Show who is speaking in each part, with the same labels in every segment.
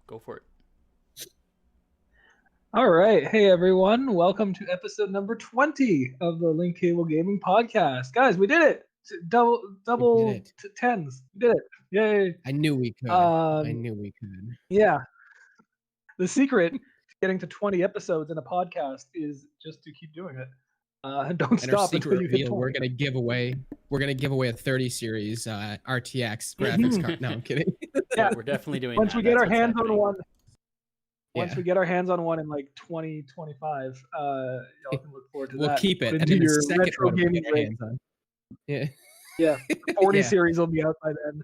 Speaker 1: go for it.
Speaker 2: All right. Hey, everyone. Welcome to episode number 20 of the Link Cable Gaming Podcast. Guys, we did it. Double tens. We did it. Yay.
Speaker 3: I knew we could.
Speaker 2: Yeah. The secret to getting to 20 episodes in a podcast is just to keep doing it. Don't stop until you hit 20.
Speaker 3: We're gonna give away a 30 series RTX graphics card. No, I'm kidding.
Speaker 1: Yeah, we're definitely doing
Speaker 2: Once
Speaker 1: that.
Speaker 2: we get our hands on one. Once we get our hands on one in like 2025, y'all can look forward to that.
Speaker 3: We'll keep it.
Speaker 2: And
Speaker 3: then
Speaker 2: your
Speaker 3: the second
Speaker 2: retro gaming
Speaker 3: hands on. Yeah.
Speaker 2: Yeah. 40 series will be out by then,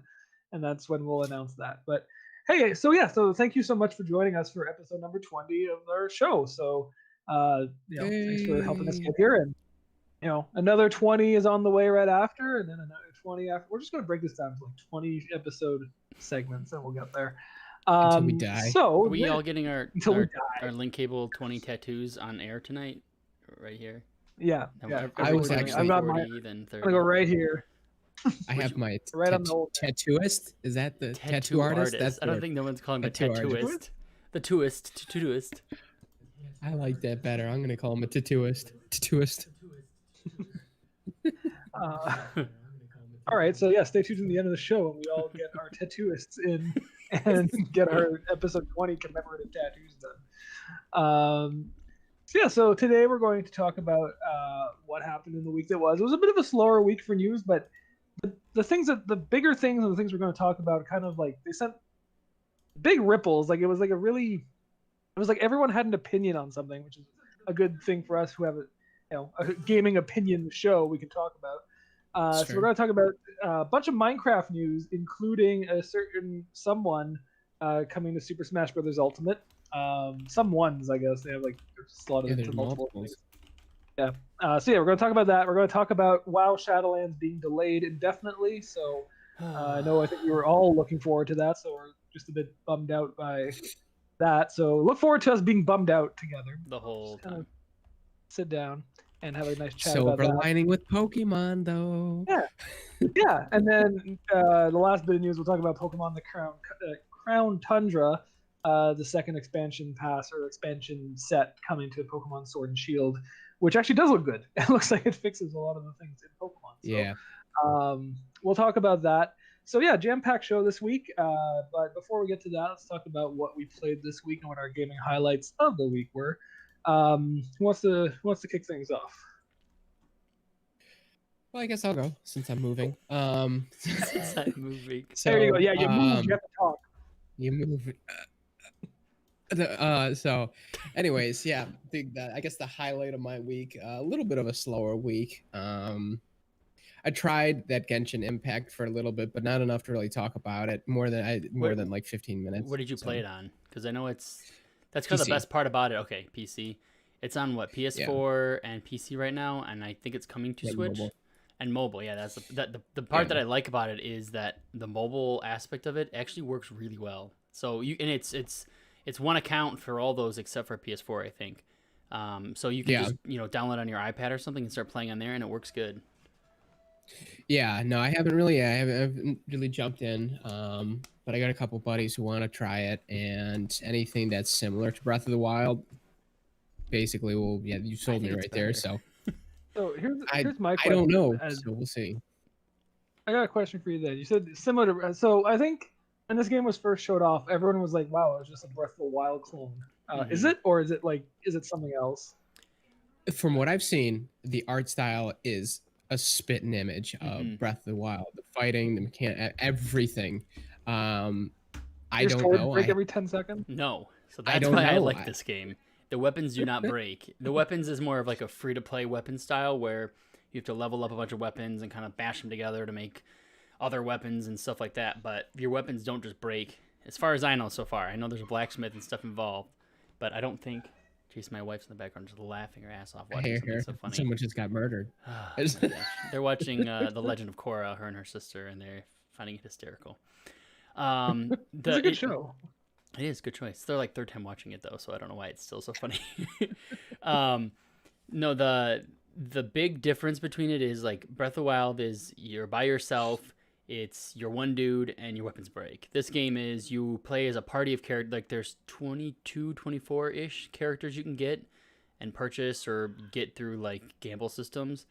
Speaker 2: and that's when we'll announce that. But hey, so thank you so much for joining us for episode number 20 of our show. So thanks for helping us get here, and another 20 is on the way right after, and then another 20 after. We're just going to break this down to like 20 episode segments, and we'll get there.
Speaker 3: Until we die.
Speaker 2: So
Speaker 1: are we all getting our Link Cable 20 tattoos on air tonight, right here?
Speaker 2: Yeah.
Speaker 3: I was actually.
Speaker 2: I've got my. I'm gonna go right here.
Speaker 3: I have my
Speaker 2: right on the old
Speaker 3: tattooist. Is that the tattoo artist?
Speaker 1: I don't think no one's calling him a tattooist. The tattooist.
Speaker 3: I like that better. I'm gonna call him a tattooist. Tattooist.
Speaker 2: All right, so stay tuned to the end of the show, and we all get our tattooists in and get our episode 20 commemorative tattoos done. So today we're going to talk about what happened in the week that was. It was a bit of a slower week for news, but the bigger things and the things we're going to talk about kind of like they sent big ripples. Like it was like everyone had an opinion on something, which is a good thing for us who have a gaming opinion show we can talk about. So we're going to talk about a bunch of Minecraft news, including a certain someone coming to Super Smash Bros. Ultimate. Some ones, I guess. They have like slotted into multiple things. Yeah. We're going to talk about that. We're going to talk about WoW Shadowlands being delayed indefinitely. So I think we were all looking forward to that. So we're just a bit bummed out by that. So look forward to us being bummed out together.
Speaker 1: The whole time.
Speaker 2: Sit down and have a nice chat
Speaker 3: Silver
Speaker 2: about that.
Speaker 3: lining with Pokemon, though.
Speaker 2: Yeah. And then the last bit of news, we'll talk about Pokemon the Crown Tundra, the second expansion pass or expansion set coming to Pokemon Sword and Shield, which actually does look good. It looks like it fixes a lot of the things in Pokemon. So, we'll talk about that. So jam-packed show this week. But before we get to that, let's talk about what we played this week and what our gaming highlights of the week were. Who wants to kick things off?
Speaker 3: Well, I guess I'll go since I'm moving.
Speaker 1: Since I'm moving.
Speaker 2: So, there you go. Yeah, you moved. You have to talk.
Speaker 3: You move. So, anyways, I guess the highlight of my week, a little bit of a slower week. I tried that Genshin Impact for a little bit, but not enough to really talk about it. More than like 15 minutes.
Speaker 1: What did you play it on? Because I know that's kind of the best part about it. Okay, PC. It's on what, PS4 and PC right now, and I think it's coming to Switch and mobile. Yeah, that's the part that I like about it is that the mobile aspect of it actually works really well. So it's one account for all those except for PS4, I think. So you can just download on your iPad or something and start playing on there, and it works good.
Speaker 3: Yeah, no, I haven't really jumped in. But I got a couple buddies who want to try it, and anything that's similar to Breath of the Wild, basically, you sold me right there. So
Speaker 2: here's my question.
Speaker 3: I don't know, so we'll see.
Speaker 2: I got a question for you then. You said similar to, so I think when this game was first showed off, everyone was like, wow, it was just a Breath of the Wild clone. Is it, or is it something else?
Speaker 3: From what I've seen, the art style is a spitting image of Breath of the Wild. The fighting, the mechanic, everything. I don't know.
Speaker 2: Break every 10 seconds?
Speaker 1: No. So that's why I like this game. The weapons do not break. The weapons is more of like a free-to-play weapon style where you have to level up a bunch of weapons and kind of bash them together to make other weapons and stuff like that. But your weapons don't just break, as far as I know so far. I know there's a blacksmith and stuff involved, but I don't think... Jeez, my wife's in the background just laughing her ass off watching something so funny.
Speaker 3: Someone just got murdered.
Speaker 1: They're watching The Legend of Korra, her and her sister, and they're finding it hysterical. It's
Speaker 2: a good show.
Speaker 1: It is, good choice. They're like third time watching it though, so I don't know why it's still so funny. No, the big difference between it is like Breath of the Wild is you're by yourself It's your one dude and your weapons break. This game is you play as a party of characters. Like there's 22, 24-ish characters you can get and purchase or get through like gamble systems.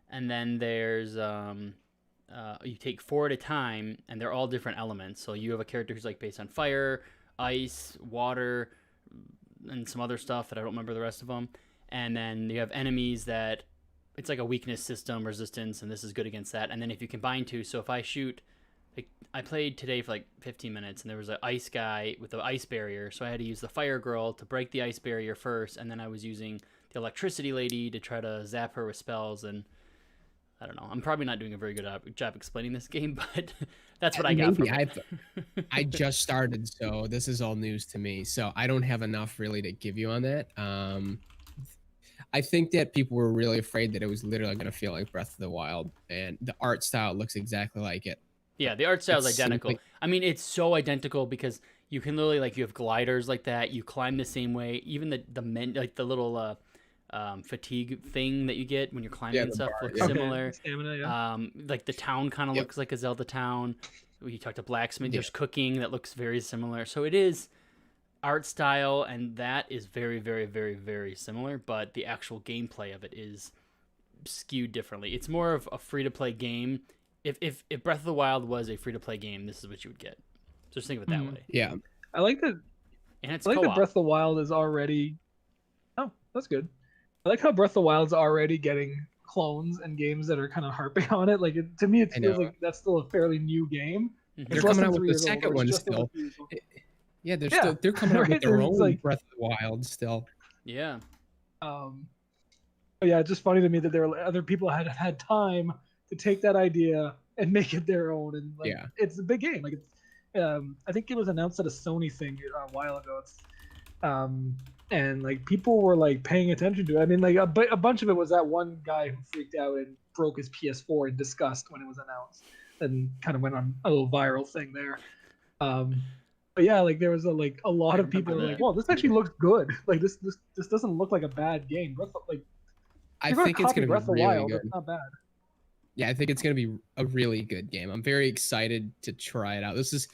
Speaker 1: And then there's you take 4 at a time, and they're all different elements. So you have a character who's like based on fire, ice, water, and some other stuff that I don't remember the rest of them. And then you have enemies that it's like a weakness system, resistance, and this is good against that. And then if you combine 2, so if I shoot, like I played today for like 15 minutes, and there was an ice guy with the ice barrier, so I had to use the fire girl to break the ice barrier first, and then I was using the electricity lady to try to zap her with spells. And I don't know, I'm probably not doing a very good job explaining this game, but that's what I got from it.
Speaker 3: I just started, so this is all news to me, so I don't have enough really to give you on that. I think that people were really afraid that it was literally going to feel like Breath of the Wild, and the art style looks exactly like it.
Speaker 1: Yeah, the art style is identical. Simply... I mean, it's so identical because you can literally, like, you have gliders like that. You climb the same way. Even the little fatigue thing that you get when you're climbing and stuff looks similar. Stamina, yeah. Like the town kind of looks like a Zelda town. You talk to blacksmith. There's cooking that looks very similar. So it is art style, and that is very, very, very, very similar, but the actual gameplay of it is skewed differently. It's more of a free-to-play game. If Breath of the Wild was a free-to-play game, this is what you would get. Just think of it that way.
Speaker 3: Yeah.
Speaker 2: I like that.
Speaker 1: And it's
Speaker 2: I like that Breath of the Wild is already... Oh, that's good. I like how Breath of the Wild's already getting clones and games that are kind of harping on it. Like, to me, it feels like that's still a fairly new game.
Speaker 3: They're coming out with the second one still. Yeah, they're coming out with their own like, Breath of the Wild still.
Speaker 1: Yeah.
Speaker 2: Yeah, it's just funny to me that there were other people had time to take that idea and make it their own, and like it's a big game. Like it's, I think it was announced at a Sony thing a while ago. It's, and like people were like paying attention to it. I mean, like a bunch of it was that one guy who freaked out and broke his PS4 in disgust when it was announced, and kind of went on a little viral thing there. But yeah, like there was a lot of people were like, "Well, this actually looks good. Like this doesn't look like a bad game."
Speaker 3: I think it's going to be really good.
Speaker 2: It's not bad.
Speaker 3: Yeah, I think it's going to be a really good game. I'm very excited to try it out. This is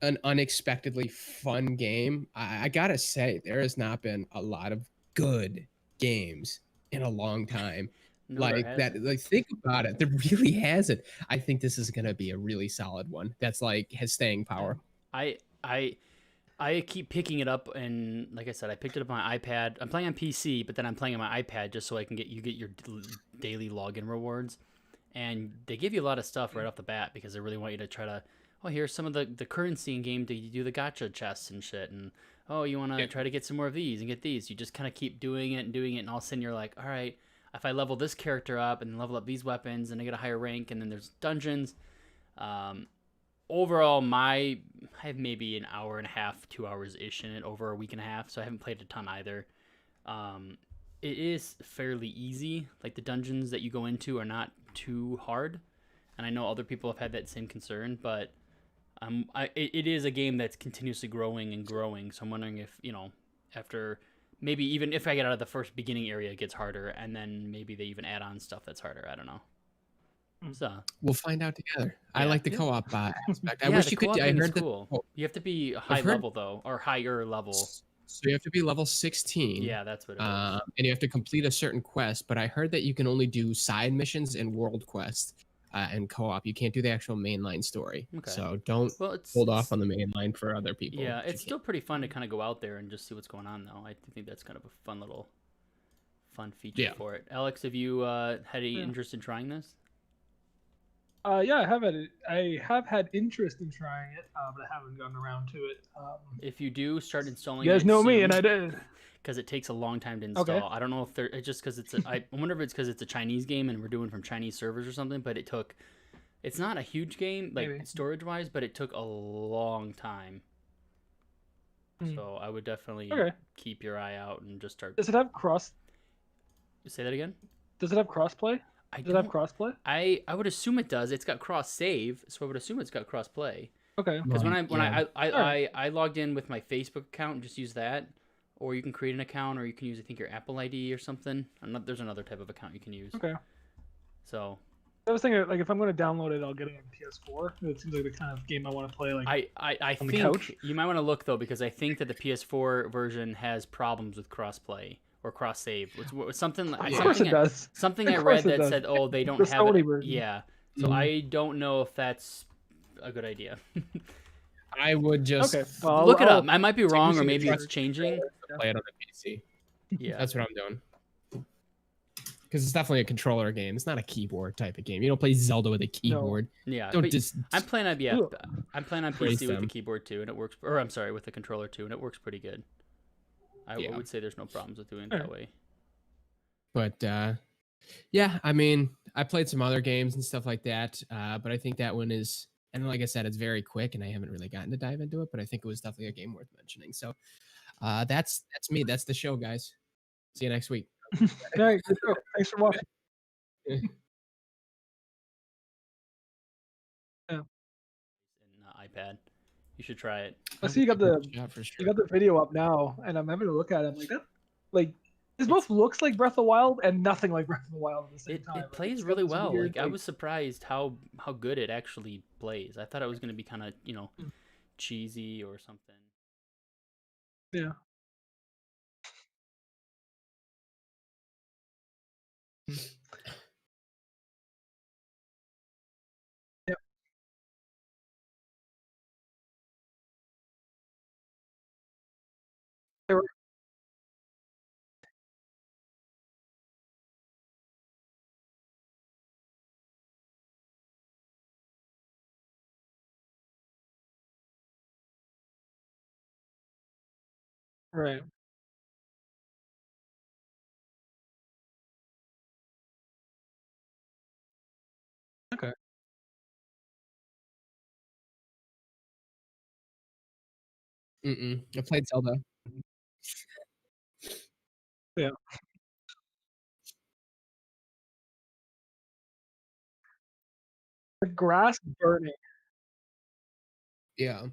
Speaker 3: an unexpectedly fun game. I gotta say, there has not been a lot of good games in a long time. No, like that. Like think about it. There really hasn't. I think this is going to be a really solid one. That's like has staying power.
Speaker 1: I keep picking it up, and like I said, I picked it up on my iPad. I'm playing on PC, but then I'm playing on my iPad just so I can get your daily login rewards. And they give you a lot of stuff right off the bat because they really want you to try to, here's some of the currency in game to do the gacha chests and shit. And, you want to try to get some more of these and get these. You just kind of keep doing it, and all of a sudden you're like, all right, if I level this character up and level up these weapons and I get a higher rank, and then there's dungeons. Overall, I have maybe an hour and a half, 2 hours-ish in it over a week and a half, so I haven't played a ton either. It is fairly easy. Like, the dungeons that you go into are not too hard, and I know other people have had that same concern, but it is a game that's continuously growing and growing, so I'm wondering if, after maybe even if I get out of the first beginning area, it gets harder, and then maybe they even add on stuff that's harder. I don't know. So
Speaker 3: we'll find out together. I like the co-op aspect. I
Speaker 1: wish you could. I heard cool. You have to be high level though, or higher level.
Speaker 3: So you have to be level 16.
Speaker 1: Yeah, that's what it is.
Speaker 3: And you have to complete a certain quest. But I heard that you can only do side missions and world quests and co-op. You can't do the actual mainline story. Okay. So don't hold off on the mainline for other people.
Speaker 1: Yeah, it's still pretty fun to kind of go out there and just see what's going on, though. I think that's kind of a fun feature for it. Alex, have you had any interest in trying this?
Speaker 2: Yeah, I have had interest in trying it, but I haven't gotten around to it.
Speaker 1: If you do start installing,
Speaker 2: you guys know me, and I did,
Speaker 1: because it takes a long time to install. Okay. I don't know if it's just because I wonder if it's because it's a Chinese game and we're doing from Chinese servers or something. But it's not a huge game like storage wise, but it took a long time. So I would definitely keep your eye out and just start.
Speaker 2: Does it have cross?
Speaker 1: Say that again.
Speaker 2: Does it have crossplay? Does it have crossplay?
Speaker 1: I would assume it does. It's got cross save, so I would assume it's got crossplay.
Speaker 2: Okay.
Speaker 1: Because I logged in with my Facebook account and just use that, or you can create an account, or you can use your Apple ID or something. There's another type of account you can use.
Speaker 2: Okay.
Speaker 1: So.
Speaker 2: I was thinking, like, if I'm going to download it, I'll get it on PS4. It seems like the kind of game I want to play, like,
Speaker 1: I
Speaker 2: on
Speaker 1: think
Speaker 2: the couch.
Speaker 1: you might want to look though, because I think that the PS4 version has problems with crossplay or cross save. Something.
Speaker 2: Of course it does.
Speaker 1: Something
Speaker 2: Of
Speaker 1: I
Speaker 2: course
Speaker 1: read
Speaker 2: it
Speaker 1: that
Speaker 2: does.
Speaker 1: said, oh, they don't
Speaker 2: The
Speaker 1: have
Speaker 2: Sony
Speaker 1: it.
Speaker 2: version.
Speaker 1: Yeah. So I don't know if that's a good idea.
Speaker 3: I would just
Speaker 1: look it up. I might be wrong, or maybe it's
Speaker 3: to
Speaker 1: changing.
Speaker 3: play it on the PC.
Speaker 1: Yeah,
Speaker 3: that's what I'm doing. Because it's definitely a controller game. It's not a keyboard type of game. You don't play Zelda with a keyboard.
Speaker 1: No. Yeah,
Speaker 3: don't just.
Speaker 1: I'm playing on I'm playing on PC with the keyboard too, and it works. Or I'm sorry, with the controller too, and it works pretty good. I would say there's no problems with doing it that way.
Speaker 3: But yeah, I mean, I played some other games and stuff like that, but I think that one is, and like I said, it's very quick, and I haven't really gotten to dive into it, but I think it was definitely a game worth mentioning. So that's me. That's the show, guys. See you next week.
Speaker 2: All right, good show. Thanks for watching.
Speaker 1: Yeah. iPad. You should try it.
Speaker 2: I see you got the video up now, and I'm having to look at it. I'm like, that, like, this both looks like Breath of the Wild and nothing like Breath of the Wild at the same time.
Speaker 1: It plays really well. Weird, I was surprised how good it actually plays. I thought it was going to be kind of, cheesy or something.
Speaker 2: Yeah. Yep. Right. Okay.
Speaker 3: I played Zelda.
Speaker 2: Yeah. The grass burning.
Speaker 3: Yeah.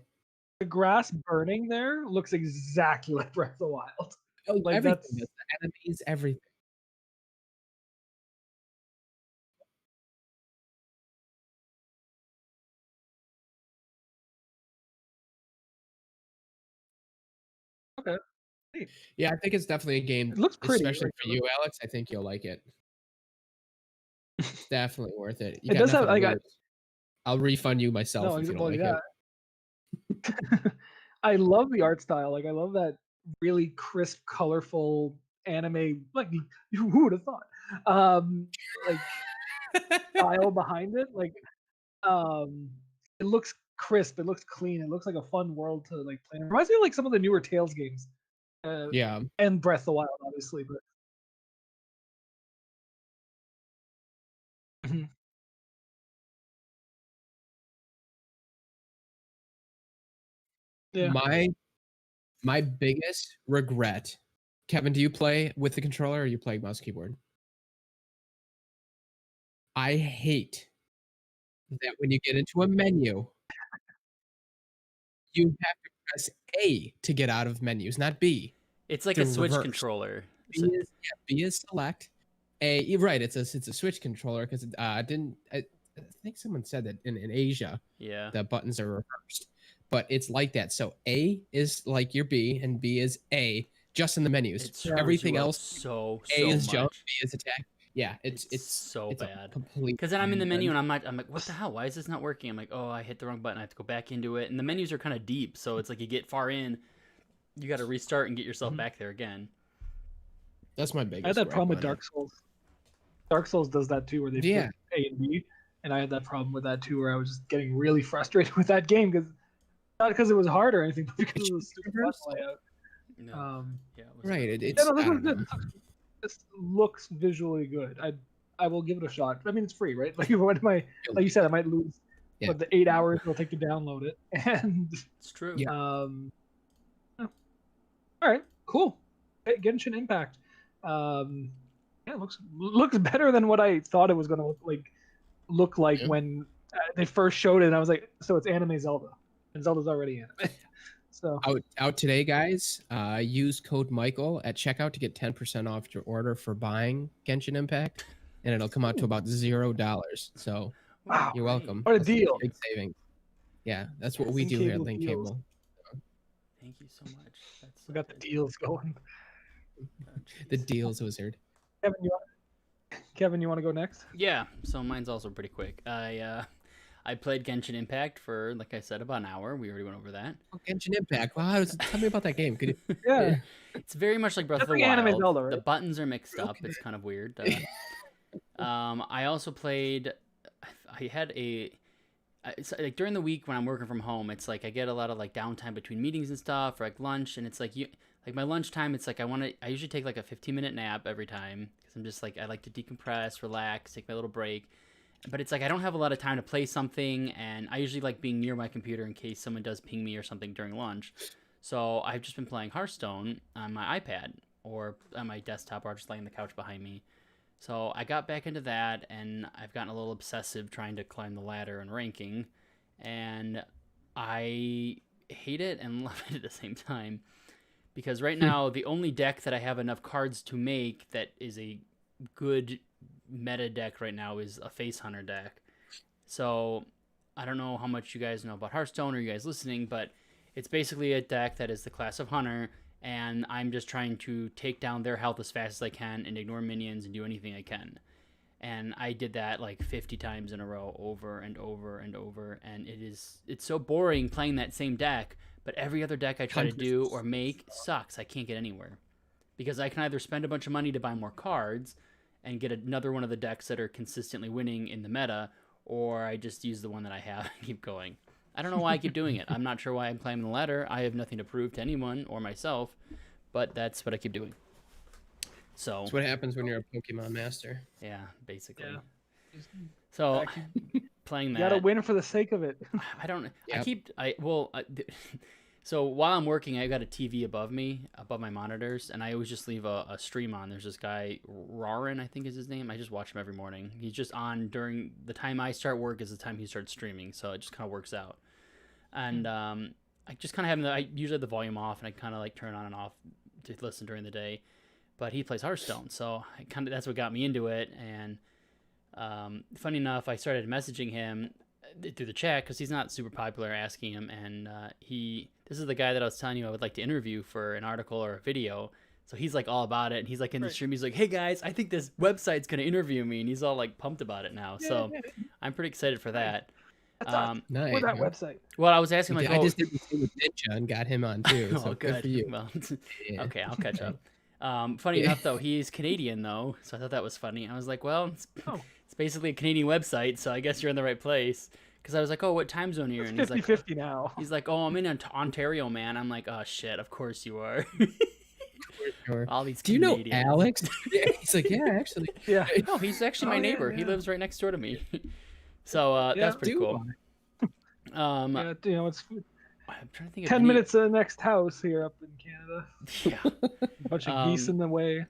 Speaker 2: The grass burning there looks exactly like Breath of the Wild.
Speaker 3: Oh,
Speaker 2: like
Speaker 3: everything. The enemies, everything.
Speaker 2: Okay. Hey.
Speaker 3: Yeah, I think it's definitely a game.
Speaker 2: It looks pretty,
Speaker 3: especially for you, Alex. I think you'll like it. It's definitely worth it. You
Speaker 2: it
Speaker 3: got
Speaker 2: does have
Speaker 3: nothing to
Speaker 2: like
Speaker 3: lose. I'll refund you myself
Speaker 2: no,
Speaker 3: if you don't
Speaker 2: well,
Speaker 3: like
Speaker 2: yeah.
Speaker 3: it.
Speaker 2: I love the art style. Like, I love that really crisp, colorful anime. Like, who would have thought? Like style behind it. Like, it looks crisp. It looks clean. It looks like a fun world to like play. It reminds me of like some of the newer Tales games.
Speaker 3: Yeah.
Speaker 2: And Breath of the Wild, obviously, but. Yeah.
Speaker 3: My biggest regret. Kevin, do you play with the controller or you play mouse keyboard? I hate that when you get into a menu, you have to press A to get out of menus, not B.
Speaker 1: It's like a Switch controller.
Speaker 3: B is select. A, right? It's a Switch controller because I think someone said that in Asia, the buttons are reversed, but it's like that. So A is like your B, and B is A, just in the menus. Everything else,
Speaker 1: so
Speaker 3: A is
Speaker 1: much.
Speaker 3: jump, B is attack. Yeah, it's
Speaker 1: so bad.
Speaker 3: Because
Speaker 1: then I'm in the menu and I'm like, what the hell? Why is this not working? I'm like, oh, I hit the wrong button. I have to go back into it. And the menus are kind of deep, so it's like you get far in, you got to restart and get yourself back there again.
Speaker 3: That's my biggest.
Speaker 2: I had that problem with Dark Souls. Dark Souls does that too, where they put A and B, and I had that problem with that too, where I was just getting really frustrated with that game because not because it was hard or anything, but because it was stupid layout.
Speaker 1: No.
Speaker 3: Right.
Speaker 2: This looks visually good. I will give it a shot. I mean, it's free, right? Like, what am I? Like you said, I might lose the 8 hours it'll take to download it, and
Speaker 1: it's true.
Speaker 3: Yeah.
Speaker 2: All right. Cool. Genshin Impact. Yeah, it looks better than what I thought it was going to look like when they first showed it. And I was like, so it's anime Zelda, and Zelda's already anime. So
Speaker 3: out today, guys. Use code Michael at checkout to get 10% off your order for buying Genshin Impact. and it'll come out to about $0. So
Speaker 2: Wow,
Speaker 3: you're welcome.
Speaker 2: What a
Speaker 3: That's
Speaker 2: deal!
Speaker 3: big savings. Yeah, that's what we
Speaker 2: Link
Speaker 3: do here at
Speaker 2: Cable
Speaker 3: Link
Speaker 2: deals.
Speaker 3: Cable.
Speaker 1: Thank you so much. That's
Speaker 2: We got the deals going.
Speaker 3: The deals wizard.
Speaker 2: Kevin, you want to go next?
Speaker 1: Yeah, so mine's also pretty quick. I played Genshin Impact for, like I said, about an hour. We already went over that.
Speaker 3: Oh, Genshin Impact. Wow, tell me about that game. Could you...
Speaker 2: Yeah.
Speaker 1: It's very much like Breath of the
Speaker 2: like Anime
Speaker 1: Wild.
Speaker 2: Zelda, right?
Speaker 1: The buttons are mixed up. It's kind of weird. I also played. I had it's like during the week when I'm working from home, it's like I get a lot of like downtime between meetings and stuff, or like lunch, and it's like like my lunchtime. It's like I usually take like a 15-minute nap every time because I'm just like I like to decompress, relax, take my little break. But it's like I don't have a lot of time to play something, and I usually like being near my computer in case someone does ping me or something during lunch. So I've just been playing Hearthstone on my iPad or on my desktop, or just laying on the couch behind me. So I got back into that, and I've gotten a little obsessive trying to climb the ladder and ranking, and I hate it and love it at the same time. Because right now, the only deck that I have enough cards to make that is a good meta deck right now is a Face Hunter deck. So I don't know how much you guys know about Hearthstone or you guys listening, but it's basically a deck that is the class of Hunter, and I'm just trying to take down their health as fast as I can and ignore minions and do anything I can. And I did that like 50 times in a row, over and over and over, and it's so boring playing that same deck, but every other deck I try to do or make sucks. I can't get anywhere. Because I can either spend a bunch of money to buy more cards and get another one of the decks that are consistently winning in the meta, or I just use the one that I have and keep going. I don't know why I keep doing it. I'm not sure why I'm climbing the ladder. I have nothing to prove to anyone or myself, but that's what I keep doing. So
Speaker 3: that's what happens when you're a Pokemon master.
Speaker 1: Yeah, basically.
Speaker 2: Yeah.
Speaker 1: So playing that.
Speaker 2: You gotta win for the sake of it.
Speaker 1: I don't.
Speaker 3: Yep.
Speaker 1: So while I'm working, I've got a TV above me, above my monitors, and I always just leave a stream on. There's this guy, Rarin, I think is his name. I just watch him every morning. He's just on during the time I start work is the time he starts streaming, so it just kind of works out. And I just kind of have I usually have the volume off, and I kind of like turn on and off to listen during the day. But he plays Hearthstone, so that's what got me into it. And funny enough, I started messaging him through the chat because he's not super popular, asking him, and this is the guy that I was telling you I would like to interview for an article or a video. So he's like all about it, and he's like in the stream, he's like, hey guys, I think this website's gonna interview me, and he's all like pumped about it now. So I'm pretty excited for that.
Speaker 2: Nice. For that website.
Speaker 1: Well, I was asking like,
Speaker 3: I just did the same with Ninja and got him on too. So good for you.
Speaker 1: Well, okay, I'll catch up. Funny enough though, he's Canadian though, so I thought that was funny. I was like, well, it's basically a Canadian website, so I guess you're in the right place. Because I was like, oh, what time zone are you in?
Speaker 2: It's 50-50 now.
Speaker 1: He's like, oh, I'm in Ontario, man. I'm like, oh shit, of course you are.
Speaker 3: Sure.
Speaker 1: All these
Speaker 3: Do you know
Speaker 1: Canadians.
Speaker 3: Alex? Yeah, he's like, yeah, actually.
Speaker 2: Yeah.
Speaker 1: No, he's actually my neighbor. Yeah. He lives right next door to me. So that's pretty cool.
Speaker 2: Yeah, you know, it's
Speaker 1: I'm trying to think
Speaker 2: 10 minutes to the next house here up in Canada.
Speaker 1: Yeah.
Speaker 2: A bunch of geese in the way.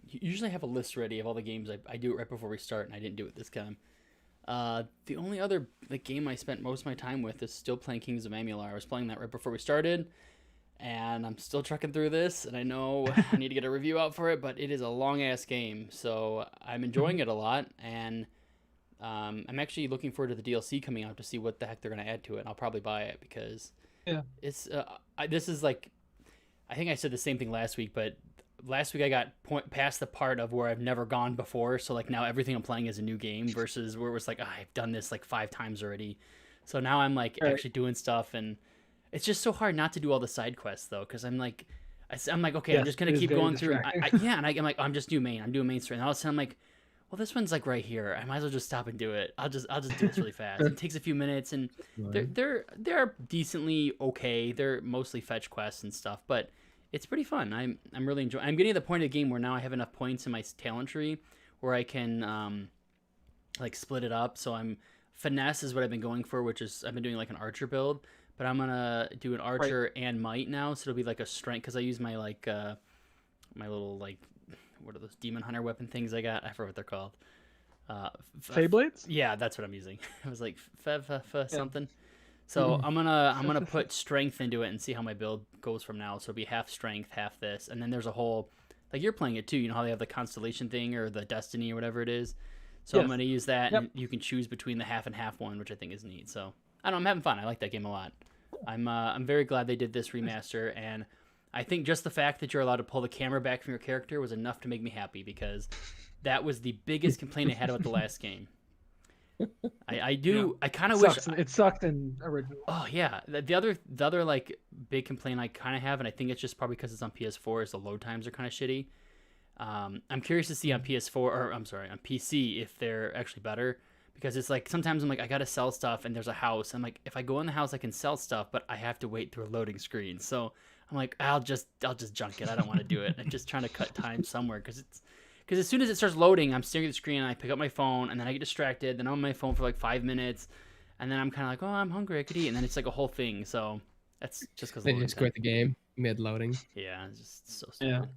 Speaker 1: Usually I have a list ready of all the games. I do it right before we start, and I didn't do it this time. The only other game I spent most of my time with is still playing Kings of Amalur. I was playing that right before we started, and I'm still trucking through this, and I know I need to get a review out for it, but it is a long-ass game, so I'm enjoying it a lot, and I'm actually looking forward to the DLC coming out to see what the heck they're going to add to it, and I'll probably buy it, because it's this is like, I think I said the same thing last week, but last week I got past the part of where I've never gone before, so like now everything I'm playing is a new game versus where it was like, I've done this like 5 times already. So now I'm like actually doing stuff, and it's just so hard not to do all the side quests though, because I'm like, okay, I'm just gonna keep going through. And I'm like, I'm just doing main story, and all of a sudden I'm like, well, this one's like right here. I might as well just stop and do it. I'll just do this really fast. It takes a few minutes, and they're decently okay. They're mostly fetch quests and stuff, but it's pretty fun. I'm really enjoying. I'm getting to the point of the game where now I have enough points in my talent tree where I can like split it up. So finesse is what I've been going for, which is I've been doing like an archer build, but I'm gonna do an archer and might now. So it'll be like a strength, because I use my like my little like, what are those demon hunter weapon things I got? I forgot what they're called.
Speaker 2: Feyblades?
Speaker 1: Yeah, that's what I'm using. I was like something. So I'm gonna put strength into it and see how my build goes from now. So it'll be half strength, half this, and then there's a whole like you're playing it too. You know how they have the constellation thing or the destiny or whatever it is. So
Speaker 2: Yes.
Speaker 1: I'm gonna use that, and you can choose between the half and half one, which I think is neat. So I don't know, I'm having fun. I like that game a lot. I'm very glad they did this remaster, and I think just the fact that you're allowed to pull the camera back from your character was enough to make me happy, because that was the biggest complaint I had about the last game. I kind of wish
Speaker 2: it sucked in original.
Speaker 1: Oh yeah, the other like big complaint I kind of have, and I think it's just probably because it's on PS4, is the load times are kind of shitty. I'm curious to see on PS4 or I'm sorry, on PC if they're actually better, because it's like sometimes I'm like I gotta sell stuff and there's a house. I'm like, if I go in the house I can sell stuff, but I have to wait through a loading screen. So I'm like, I'll just junk it. I don't want to do it. I'm just trying to cut time somewhere, because as soon as it starts loading, I'm staring at the screen and I pick up my phone and then I get distracted. Then I'm on my phone for like 5 minutes, and then I'm kind of like, oh, I'm hungry, I could eat, and then it's like a whole thing. So that's just because
Speaker 3: they just quit the game mid-loading.
Speaker 1: Yeah, it's just so stupid.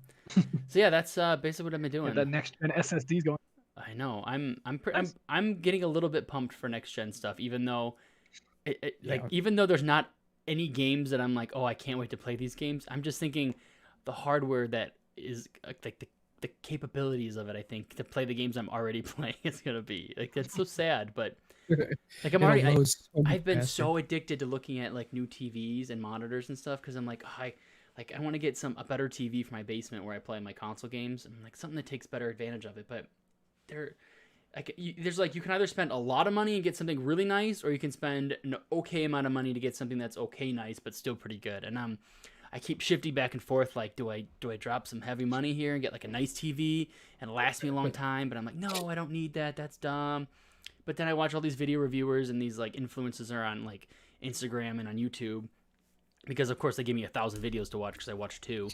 Speaker 1: So yeah, that's basically what I've been doing.
Speaker 2: The next gen SSD's going.
Speaker 1: I know. I'm getting a little bit pumped for next gen stuff, even though even though there's not any games that I'm like, oh, I can't wait to play these games. I'm just thinking the hardware that is like the capabilities of it, I think, to play the games I'm already playing is gonna be like, that's so sad, but like I've been so addicted to looking at like new TVs and monitors and stuff, because I'm like, oh, I want to get a better TV for my basement where I play my console games, and like something that takes better advantage of it. But there's like, you can either spend a lot of money and get something really nice, or you can spend an okay amount of money to get something that's okay nice but still pretty good. And I keep shifting back and forth, like, do I drop some heavy money here and get like a nice TV and last me a long time? But I'm like, no, I don't need that. That's dumb. But then I watch all these video reviewers and these like influencers are on like Instagram and on YouTube, because of course they give me 1,000 videos to watch because I watch 2,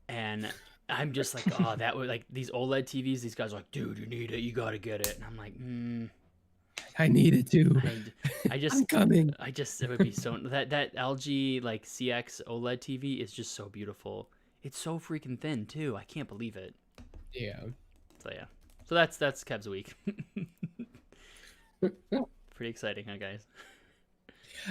Speaker 1: and I'm just like, oh, that would, like, these OLED TVs, these guys are like, dude, you need it, you gotta get it, and I'm like,
Speaker 3: I need it too.
Speaker 1: I'm coming. It would be so that LG like CX OLED TV is just so beautiful. It's so freaking thin too. I can't believe it.
Speaker 3: Yeah.
Speaker 1: So that's Kev's week. Pretty exciting, huh, guys?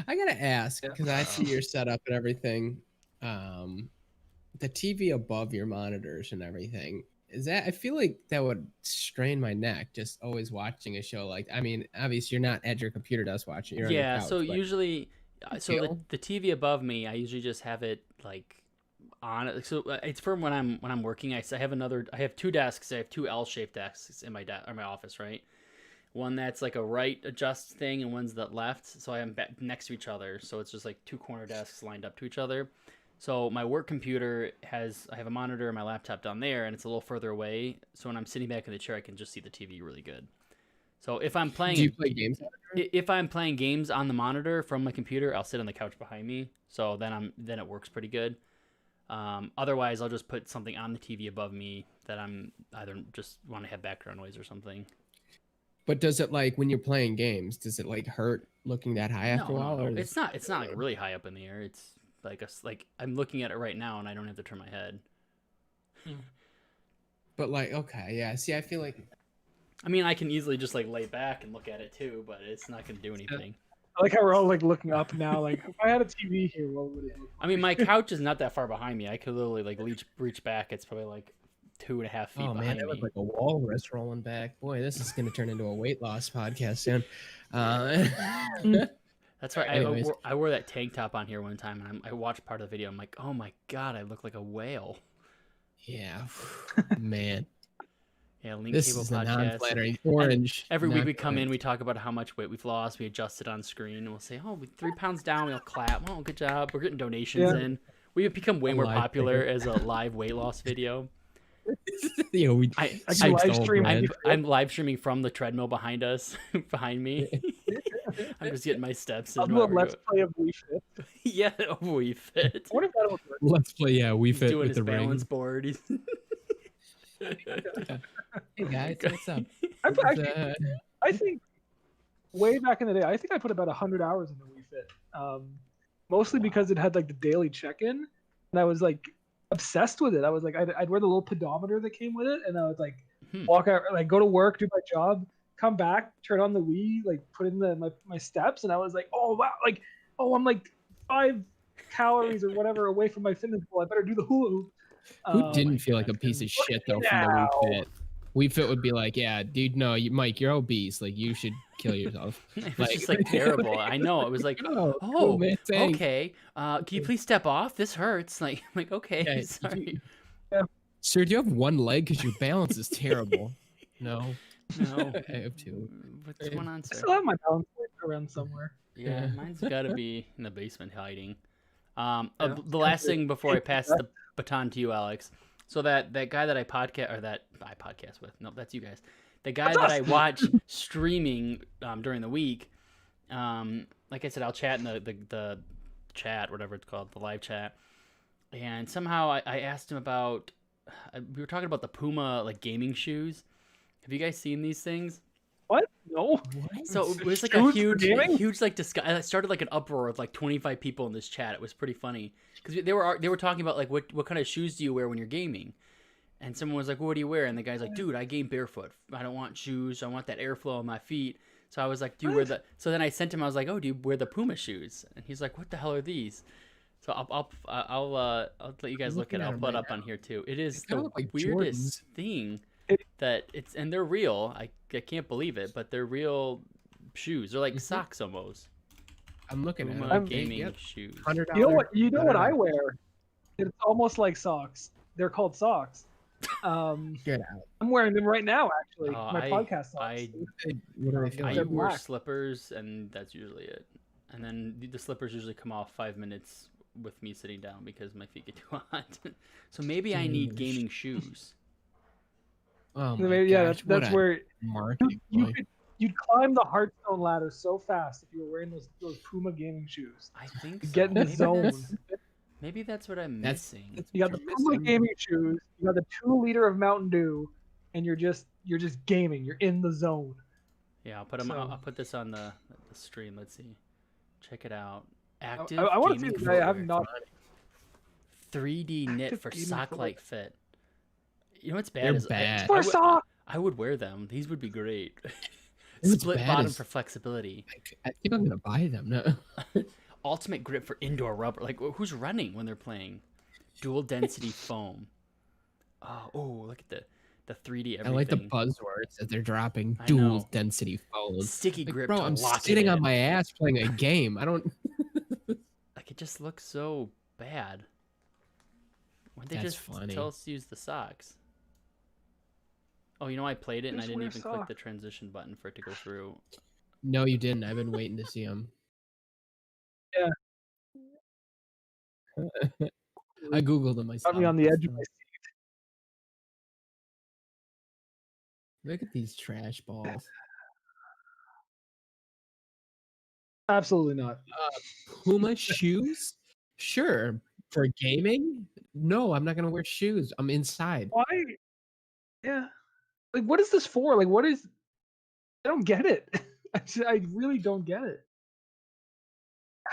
Speaker 3: I gotta ask, because I see your setup and everything. The TV above your monitors and everything, is that, I feel like that would strain my neck, just always watching a show. Like, I mean, obviously you're not at your computer desk watching. You're on your couch,
Speaker 1: so usually, the TV above me, I usually just have it like on. So it's for when I'm working. I have 2 desks. I have 2 L-shaped desks in my office, right? One that's like a right adjust thing, and one's the left. So I am next to each other. So it's just like 2 corner desks lined up to each other. So my work computer I have a monitor and my laptop down there, and it's a little further away. So when I'm sitting back in the chair, I can just see the TV really good. So if I'm playing,
Speaker 3: do you play games?
Speaker 1: If I'm playing games on the monitor from my computer, I'll sit on the couch behind me. So then it works pretty good. Otherwise, I'll just put something on the TV above me that I'm either just want to have background noise or something.
Speaker 3: But does it, like, when you're playing games, does it like hurt looking that high after a while?
Speaker 1: No.
Speaker 3: Or
Speaker 1: it's not like really high up in the air. It's like I'm looking at it right now and I don't have to turn my head.
Speaker 3: But like, okay, yeah. See, I feel like,
Speaker 1: I mean, I can easily just like lay back and look at it too, but it's not going to do anything.
Speaker 2: I like how we're all like looking up now. Like, if I had a TV here, what would it look like?
Speaker 1: I mean, my couch is not that far behind me. I could literally like reach back. It's probably like 2.5 feet behind me. Oh man,
Speaker 3: that looked like a walrus rolling back. Boy, this is going to turn into a weight loss podcast soon.
Speaker 1: That's right. I wore that tank top on here one time, and I watched part of the video. I'm like, oh my god, I look like a whale.
Speaker 3: Yeah, man.
Speaker 1: Yeah, Link
Speaker 3: this
Speaker 1: Cable
Speaker 3: is
Speaker 1: Podcast.
Speaker 3: a non-flattering orange.
Speaker 1: And every week we come in, we talk about how much weight we've lost. We adjust it on screen, and we'll say, oh, 3 pounds down. We'll clap. Oh, good job. We're getting donations in. We've become way more popular as a live weight loss video. I'm live streaming from the treadmill behind me. I'm just getting my steps in.
Speaker 2: Let's play of Wii Fit.
Speaker 1: Yeah, Wii Fit.
Speaker 2: What if that was
Speaker 3: Let's play, Wii Fit
Speaker 1: doing
Speaker 3: with
Speaker 1: his
Speaker 3: the
Speaker 1: balance
Speaker 3: ring.
Speaker 1: board.
Speaker 3: Hey guys, what's up?
Speaker 2: I think way back in the day, I think I put about 100 hours into Wii Fit. Mostly because it had like the daily check-in, and I was like obsessed with it. I was like, I'd wear the little pedometer that came with it, and I would like walk out, like go to work, do my job, come back, turn on the Wii, like put in my steps, and I was like, oh wow, like, oh, I'm like 5 calories or whatever away from my fitness goal. I better do the hula hoop.
Speaker 3: Who didn't feel like a piece of shit though from the Wii Fit? Wii Fit would be like, yeah, dude, no, Mike, you're obese. Like, you should kill yourself.
Speaker 1: It was just like terrible. I know. It was like, cool, man, okay. Can you please step off? This hurts. Like, I'm like, okay, sorry.
Speaker 3: Sir, do you have one leg? Because your balance is terrible. No. I have two.
Speaker 1: What's going on, sir?
Speaker 2: I still have my balance around somewhere.
Speaker 1: Yeah, mine's got to be in the basement hiding. The last thing before I pass the baton to you, Alex. So that guy that I podcast with. No, that's you guys. The guy that I watch streaming during the week. Like I said, I'll chat in the chat, whatever it's called, the live chat. And somehow I asked him about. We were talking about the Puma like gaming shoes. Have you guys seen these things?
Speaker 2: What? No.
Speaker 1: So it was like a huge like I started like an uproar of like 25 people in this chat. It was pretty funny because they were talking about like what kind of shoes do you wear when you're gaming, and someone was like, well, what do you wear? And the guy's like, dude, I game barefoot. I don't want shoes. I want that airflow on my feet. So I was like, do you wear the? So then I sent him. I was like, oh, do you wear the Puma shoes? And he's like, what the hell are these? So I'll let you guys look at it. I'll put it up on here too. It is the weirdest thing. That it's and they're real. I can't believe it, but they're real shoes. They're like socks almost.
Speaker 3: I'm looking at
Speaker 1: them. Gaming shoes.
Speaker 2: You know what I wear? It's almost like socks. They're called socks.
Speaker 3: Get out.
Speaker 2: I'm wearing them right now, actually. My podcast socks.
Speaker 1: I wear slippers, and that's usually it. And then the slippers usually come off 5 minutes with me sitting down because my feet get too hot. So maybe I need gaming shoes.
Speaker 3: Oh my gosh,
Speaker 2: that's where
Speaker 3: you'd
Speaker 2: climb the Hearthstone ladder so fast if you were wearing those Puma gaming shoes.
Speaker 1: I think so.
Speaker 2: Get in the zone.
Speaker 1: Maybe that's what I'm missing.
Speaker 2: You got the Puma gaming shoes. You got the 2 liter of Mountain Dew, and you're just gaming. You're in the zone.
Speaker 1: Yeah, I'll put this on the stream. Let's see. Check it out. Active.
Speaker 2: I want to see this. I have not.
Speaker 1: 3D knit for sock-like fit. You know what's bad?
Speaker 3: They're bad.
Speaker 1: I would wear them. These would be great. Split bottom for flexibility.
Speaker 3: I think I'm gonna buy them. No.
Speaker 1: Ultimate grip for indoor rubber. Like who's running when they're playing? Dual density foam. Oh, look at the 3D everything. I like
Speaker 3: the buzzwords that they're dropping. Dual density foam.
Speaker 1: Sticky grip.
Speaker 3: Bro, I'm sitting on my ass playing a game. I don't.
Speaker 1: Like it just looks so bad. Why don't they just tell us to use the socks? Oh, I played it and I didn't even click the transition button for it to go through.
Speaker 3: No, you didn't. I've been waiting to see them.
Speaker 2: Yeah.
Speaker 3: I googled them myself.
Speaker 2: Got me on the edge of my seat.
Speaker 3: Look at these trash balls.
Speaker 2: Absolutely not.
Speaker 3: Puma shoes? Sure. For gaming? No, I'm not gonna wear shoes. I'm inside.
Speaker 2: Why? Yeah. Like, what is this for? Like, what is? I don't get it. I really don't get it.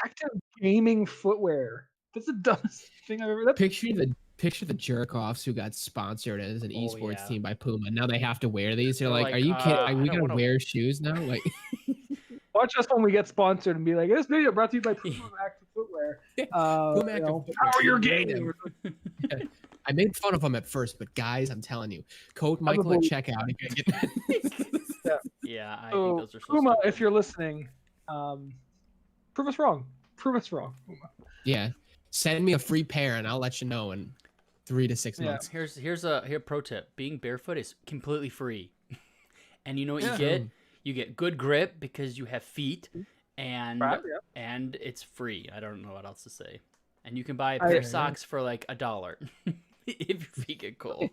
Speaker 2: Active gaming footwear. That's the dumbest thing I've ever.
Speaker 3: Picture the jerk offs who got sponsored as an esports team by Puma. Now they have to wear these. They're like, "Are you kidding? Are we gonna wear shoes now?" Like,
Speaker 2: watch us when we get sponsored and be like, "This video brought to you by Puma Active Footwear."
Speaker 3: Puma Active Footwear.
Speaker 2: How are your game?
Speaker 3: I made fun of them at first, but guys, I'm telling you, code Michael at checkout.
Speaker 1: Yeah, I think those are so
Speaker 2: Puma,
Speaker 1: stupid.
Speaker 2: if you're listening, prove us wrong. Prove us wrong. Puma.
Speaker 3: Yeah, send me a free pair and I'll let you know in 3 to 6 months.
Speaker 1: Here's a pro tip: being barefoot is completely free, and you know what you get? You get good grip because you have feet, and it's free. I don't know what else to say. And you can buy a pair of socks for like $1 if your feet get cold.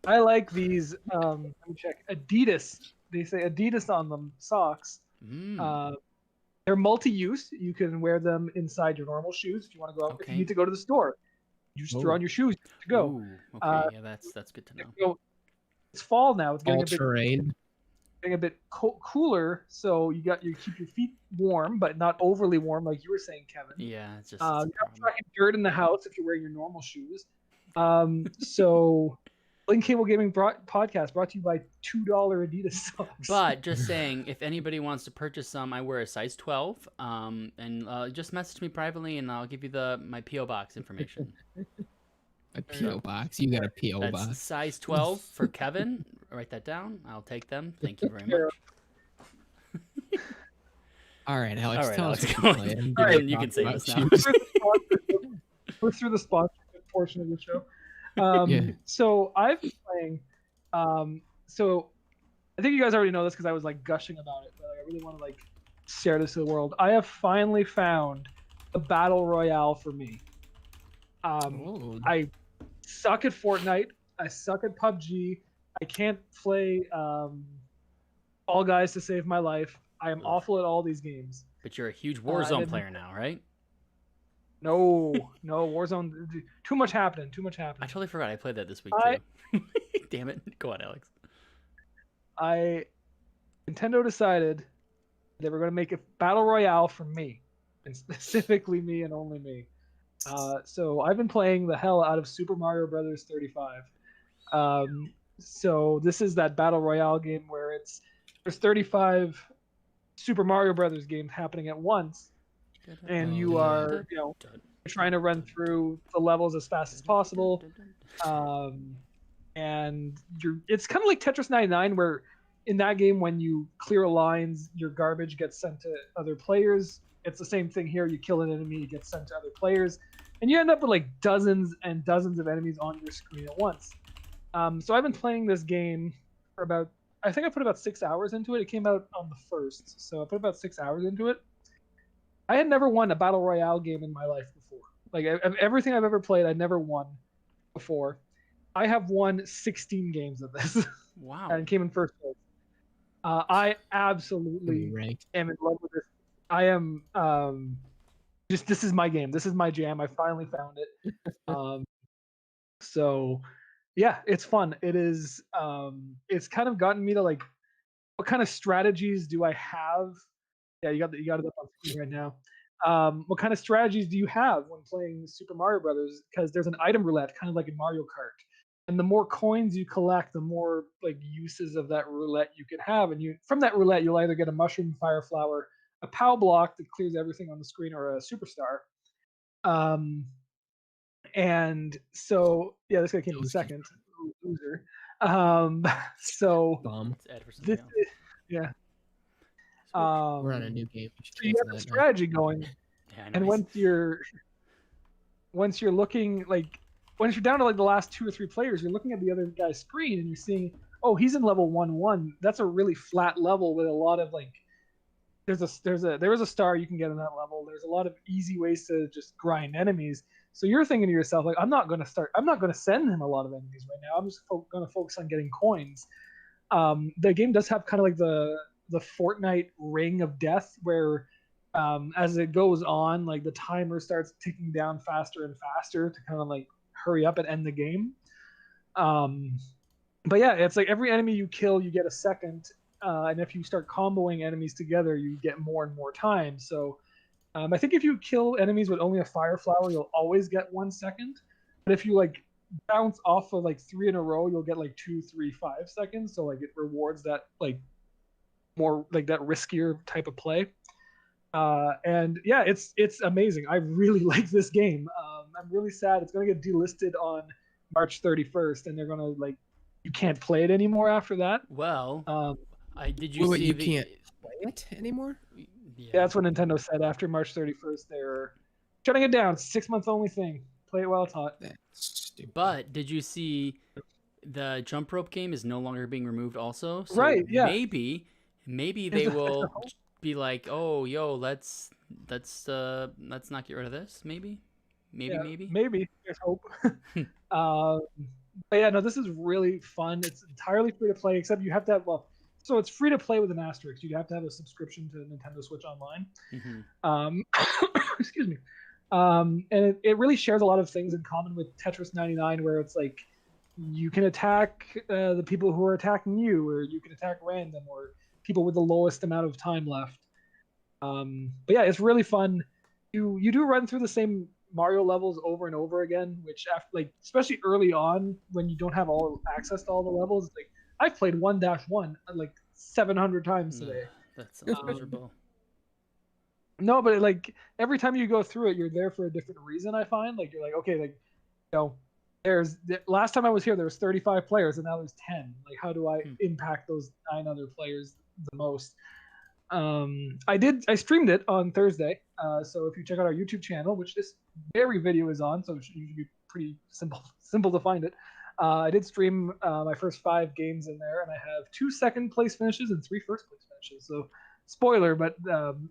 Speaker 2: I like these. Let me check. Adidas. They say Adidas on them socks. They're multi-use. You can wear them inside your normal shoes if you want to go out. If you need to go to the store, you just throw on your shoes to go.
Speaker 1: Ooh, okay, yeah, that's good to know.
Speaker 2: It's fall now. It's getting a bit cooler, so you keep your feet warm, but not overly warm, like you were saying, Kevin.
Speaker 1: Yeah, it's just
Speaker 2: you're not throwing dirt in the house if you're wearing your normal shoes. So, Link Cable Gaming Podcast brought to you by $2 Adidas socks.
Speaker 1: But just saying, if anybody wants to purchase some, I wear a size 12. And just message me privately, and I'll give you my PO box information.
Speaker 3: A P.O. box. You got a P.O.
Speaker 1: That's
Speaker 3: box.
Speaker 1: size 12 for Kevin. Write that down. I'll take them. Thank you very much.
Speaker 3: All right, Alex.
Speaker 1: All right,
Speaker 3: tell
Speaker 1: Alex,
Speaker 3: us
Speaker 1: go
Speaker 3: what
Speaker 1: on.
Speaker 3: you're playing.
Speaker 1: You can save us now.
Speaker 2: We're through the sponsorship portion of the show. So I've been playing. So I think you guys already know this because I was like gushing about it, but I really want to like share this to the world. I have finally found a battle royale for me. I suck at Fortnite. I suck at PUBG. I can't play Fall Guys to save my life. I am awful at all these games.
Speaker 1: But you're a huge Warzone player now, right?
Speaker 2: No, Warzone. Too much happening.
Speaker 1: I totally forgot I played that this week too. Damn it! Go on, Alex.
Speaker 2: Nintendo decided they were going to make a battle royale for me, and specifically me and only me. So I've been playing the hell out of Super Mario Brothers 35. So this is that battle royale game where there's 35 Super Mario Brothers games happening at once, and you are trying to run through the levels as fast as possible. And it's kind of like Tetris 99, where in that game when you clear lines, your garbage gets sent to other players. It's the same thing here. You kill an enemy, it gets sent to other players, and you end up with like dozens and dozens of enemies on your screen at once. So I've been playing this game for I think I put about 6 hours into it. It came out on the 1st, so I put about 6 hours into it. I had never won a battle royale game in my life before. Like everything I've ever played, I never won before. I have won 16 games of this.
Speaker 1: Wow!
Speaker 2: And came in first place. I absolutely am in love with this. I am this is my game. This is my jam. I finally found it. So yeah, it's fun. It is. It's kind of gotten me to like, what kind of strategies do I have? Yeah, you got it up on screen right now. What kind of strategies do you have when playing Super Mario Brothers? Because there's an item roulette, kind of like in Mario Kart, and the more coins you collect, the more like uses of that roulette you can have. And from that roulette, you'll either get a mushroom, fire flower, a POW block that clears everything on the screen, or a superstar. And so yeah, this guy came in second, loser. So this is, yeah.
Speaker 3: We're on a new game.
Speaker 2: So you have a strategy going,
Speaker 1: yeah, nice.
Speaker 2: And once you're looking like, once you're down to like the last 2 or 3 players, you're looking at the other guy's screen and you're seeing, oh, he's in level 1-1. That's a really flat level with a lot of like, there is a star you can get in that level. There's a lot of easy ways to just grind enemies. So you're thinking to yourself, like, I'm not going to send him a lot of enemies right now. I'm just going to focus on getting coins. The game does have kind of like the Fortnite ring of death, where as it goes on, like the timer starts ticking down faster and faster to kind of like hurry up and end the game. But yeah, it's like every enemy you kill, you get a second. And if you start comboing enemies together, you get more and more time. So I think if you kill enemies with only a fire flower, you'll always get 1 second. But if you like bounce off of like 3 in a row, you'll get like 2, 3, 5 seconds. So like it rewards that like more like that riskier type of play. And yeah, it's amazing. I really like this game. I'm really sad it's going to get delisted on March 31st, and they're going to like, you can't play it anymore after that.
Speaker 1: Well, did
Speaker 3: you
Speaker 1: see
Speaker 3: you can't play it anymore?
Speaker 2: Yeah, that's what Nintendo said. After March 31st, they're shutting it down. It's a 6-month only thing. Play it while it's hot.
Speaker 3: That's stupid.
Speaker 1: But did you see the jump rope game is no longer being removed also? So
Speaker 2: right, yeah.
Speaker 1: Maybe they will be like, oh, yo, let's not get rid of this. Maybe.
Speaker 2: There's hope. But yeah, no, this is really fun. It's entirely free to play, except you have to have, so it's free to play with an asterisk. You have to have a subscription to Nintendo Switch Online. Mm-hmm. Excuse me. And it really shares a lot of things in common with Tetris 99, where it's like you can attack the people who are attacking you, or you can attack random, or people with the lowest amount of time left. But yeah, it's really fun. You do run through the same Mario levels over and over again, which after, like, especially early on when you don't have all access to all the levels, like I've played 1-1 like 700 times today.
Speaker 1: That's miserable.
Speaker 2: No, but like every time you go through it, you're there for a different reason. I find like you're like, okay, like, you know, last time I was here, there was 35 players, and now there's 10. Like, how do I impact those 9 other players the most? I streamed it on Thursday. So if you check out our YouTube channel, which this very video is on, so it should be pretty simple to find it. I did stream my first 5 games in there, and I have 2 second place finishes and 3 first place finishes. So spoiler, but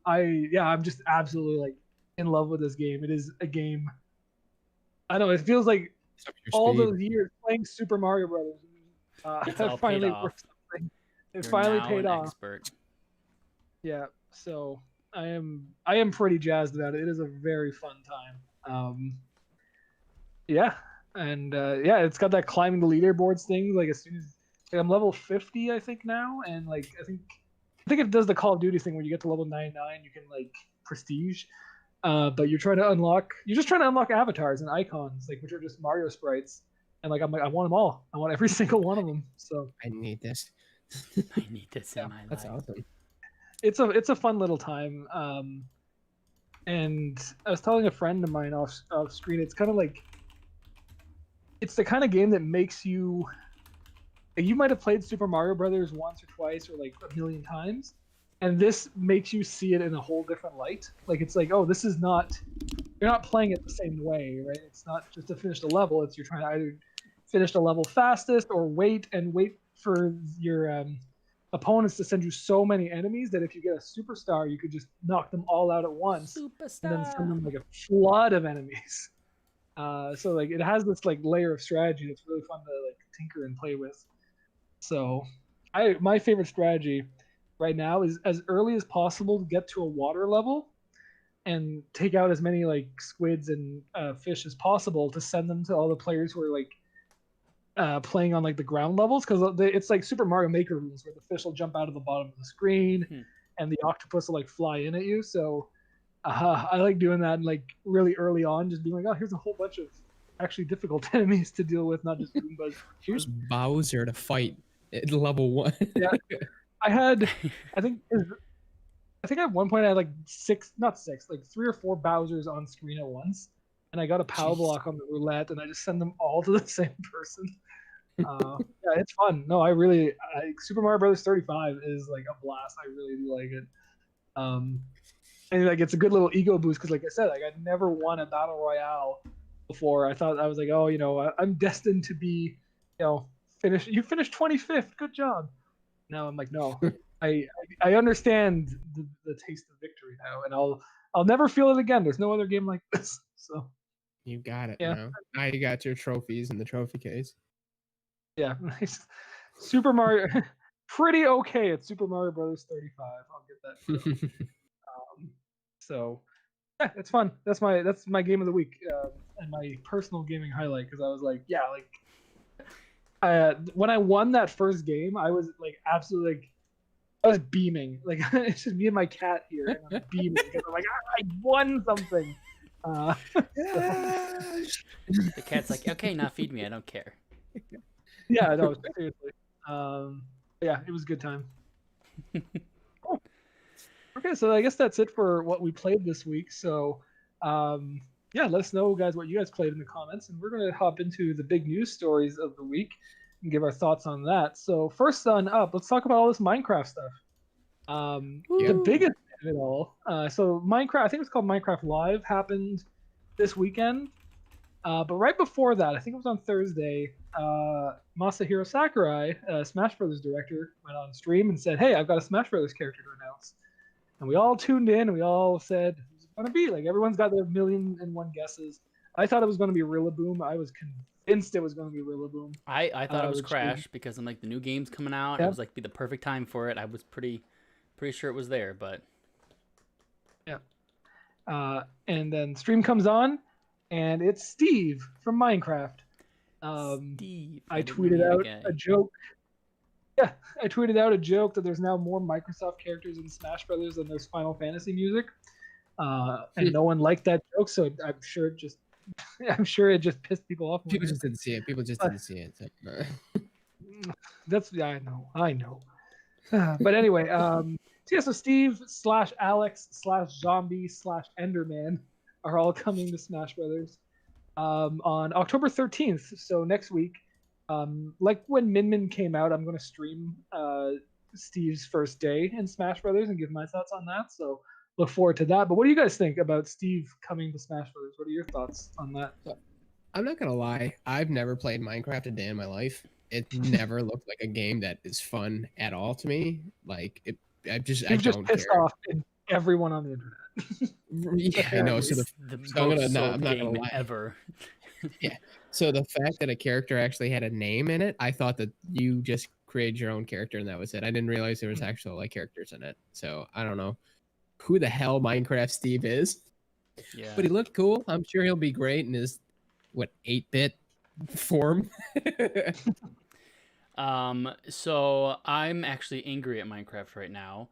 Speaker 2: I'm just absolutely like in love with this game. It is a game. I don't know. It feels like all those years playing Super Mario Brothers.
Speaker 1: It's all finally worked something.
Speaker 2: It finally paid off. Expert. Yeah, so I am pretty jazzed about it. It is a very fun time. It's got that climbing the leaderboards thing. Like, as soon as I'm level 50, I think now, and like I think it does the Call of Duty thing where you get to level 99, you can like prestige. But you're just trying to unlock avatars and icons, like, which are just Mario sprites. And like I want them all. I want every single one of them. So
Speaker 3: I need this.
Speaker 1: I need this in my life.
Speaker 3: That's awesome.
Speaker 2: It's a fun little time. And I was telling a friend of mine off screen, it's kind of like, it's the kind of game that makes you, like, you might have played Super Mario Brothers once or twice or like a million times, and this makes you see it in a whole different light. Like, it's like, oh, this is not, you're not playing it the same way, right? It's not just to finish the level. It's you're trying to either finish the level fastest or wait for your opponents to send you so many enemies that if you get a superstar, you could just knock them all out at once.
Speaker 1: Superstar.
Speaker 2: And then send them like a flood of enemies. So like it has this like layer of strategy that's really fun to like tinker and play with. So my favorite strategy right now is as early as possible to get to a water level and take out as many like squids and fish as possible to send them to all the players who are like playing on like the ground levels, because it's like Super Mario Maker rules where the fish will jump out of the bottom of the screen and the octopus will like fly in at you. So I like doing that like really early on, just being like, oh, here's a whole bunch of actually difficult enemies to deal with, not just Goombas.
Speaker 3: Here's Bowser to fight at level 1.
Speaker 2: Yeah, I think at one point I had like 3 or 4 Bowsers on screen at once, and I got a POW block on the roulette, and I just send them all to the same person. Yeah, it's fun. No, Super Mario Brothers 35 is like a blast. I really do like it. And like it's a good little ego boost because, like I said, like I'd never won a battle royale before. I thought I was like, oh, I'm destined to be, you finished 25th. Good job. Now I'm like, no, I understand the taste of victory now, and I'll never feel it again. There's no other game like this. So
Speaker 3: you got it. Yeah. Now you got your trophies in the trophy case.
Speaker 2: Yeah, Super Mario, pretty okay at Super Mario Brothers 35. I'll get that. So yeah, it's fun. That's my game of the week and my personal gaming highlight, because I was like, yeah, like when I won that first game, I was like absolutely like I was beaming. Like it's just me and my cat here, and I'm beaming because I'm like, I won something.
Speaker 1: The cat's like, okay, now feed me. I don't care.
Speaker 2: Yeah, no, seriously. Yeah, it was a good time. Cool. Okay, so I guess that's it for what we played this week. So, yeah, let us know, guys, what you guys played in the comments, and we're going to hop into the big news stories of the week and give our thoughts on that. So, first on up, let's talk about all this Minecraft stuff. The biggest of it all. So, Minecraft, I think it was called Minecraft Live, happened this weekend. But right before that, I think it was on Thursday, Masahiro Sakurai, Smash Brothers director, went on stream and said, hey, I've got a Smash Brothers character to announce. And we all tuned in and we all said, who's it going to be? Like, everyone's got their 1,000,001 guesses. I thought it was going to be Rillaboom. I was convinced it was going to be Rillaboom.
Speaker 1: I thought it was Crash because I'm like, the new game's coming out. Yep. It was like, be the perfect time for it. I was pretty sure it was there, but.
Speaker 2: Yeah. And then stream comes on, and it's Steve from Minecraft.
Speaker 1: Steve.
Speaker 2: I tweeted out a joke. Yeah, I tweeted out a joke that there's now more Microsoft characters in Smash Brothers than there's Final Fantasy music, and no one liked that joke. So I'm sure it just pissed people off.
Speaker 3: People just didn't see it.
Speaker 2: I know. But anyway, so Steve /Alex/Zombie/Enderman are all coming to Smash Brothers. on October 13th. So next week, like when Min Min came out, I'm going to stream Steve's first day in Smash Brothers and give my thoughts on that. So look forward to that. But what do you guys think about Steve coming to Smash Brothers? What are your thoughts on that?
Speaker 3: I'm not gonna lie, I've never played Minecraft a day in my life. It never looked like a game that is fun at all to me. Like I don't
Speaker 2: pissed
Speaker 3: care.
Speaker 2: off everyone on the internet.
Speaker 3: Yeah, I know. So
Speaker 1: the
Speaker 3: I'm
Speaker 1: most
Speaker 3: not
Speaker 1: game
Speaker 3: gonna lie.
Speaker 1: ever.
Speaker 3: Yeah. So the fact that a character actually had a name in it, I thought that you just created your own character and that was it. I didn't realize there was actual like characters in it. So I don't know who the hell Minecraft Steve is.
Speaker 1: Yeah.
Speaker 3: But he looked cool. I'm sure he'll be great in his 8-bit form.
Speaker 1: So I'm actually angry at Minecraft right now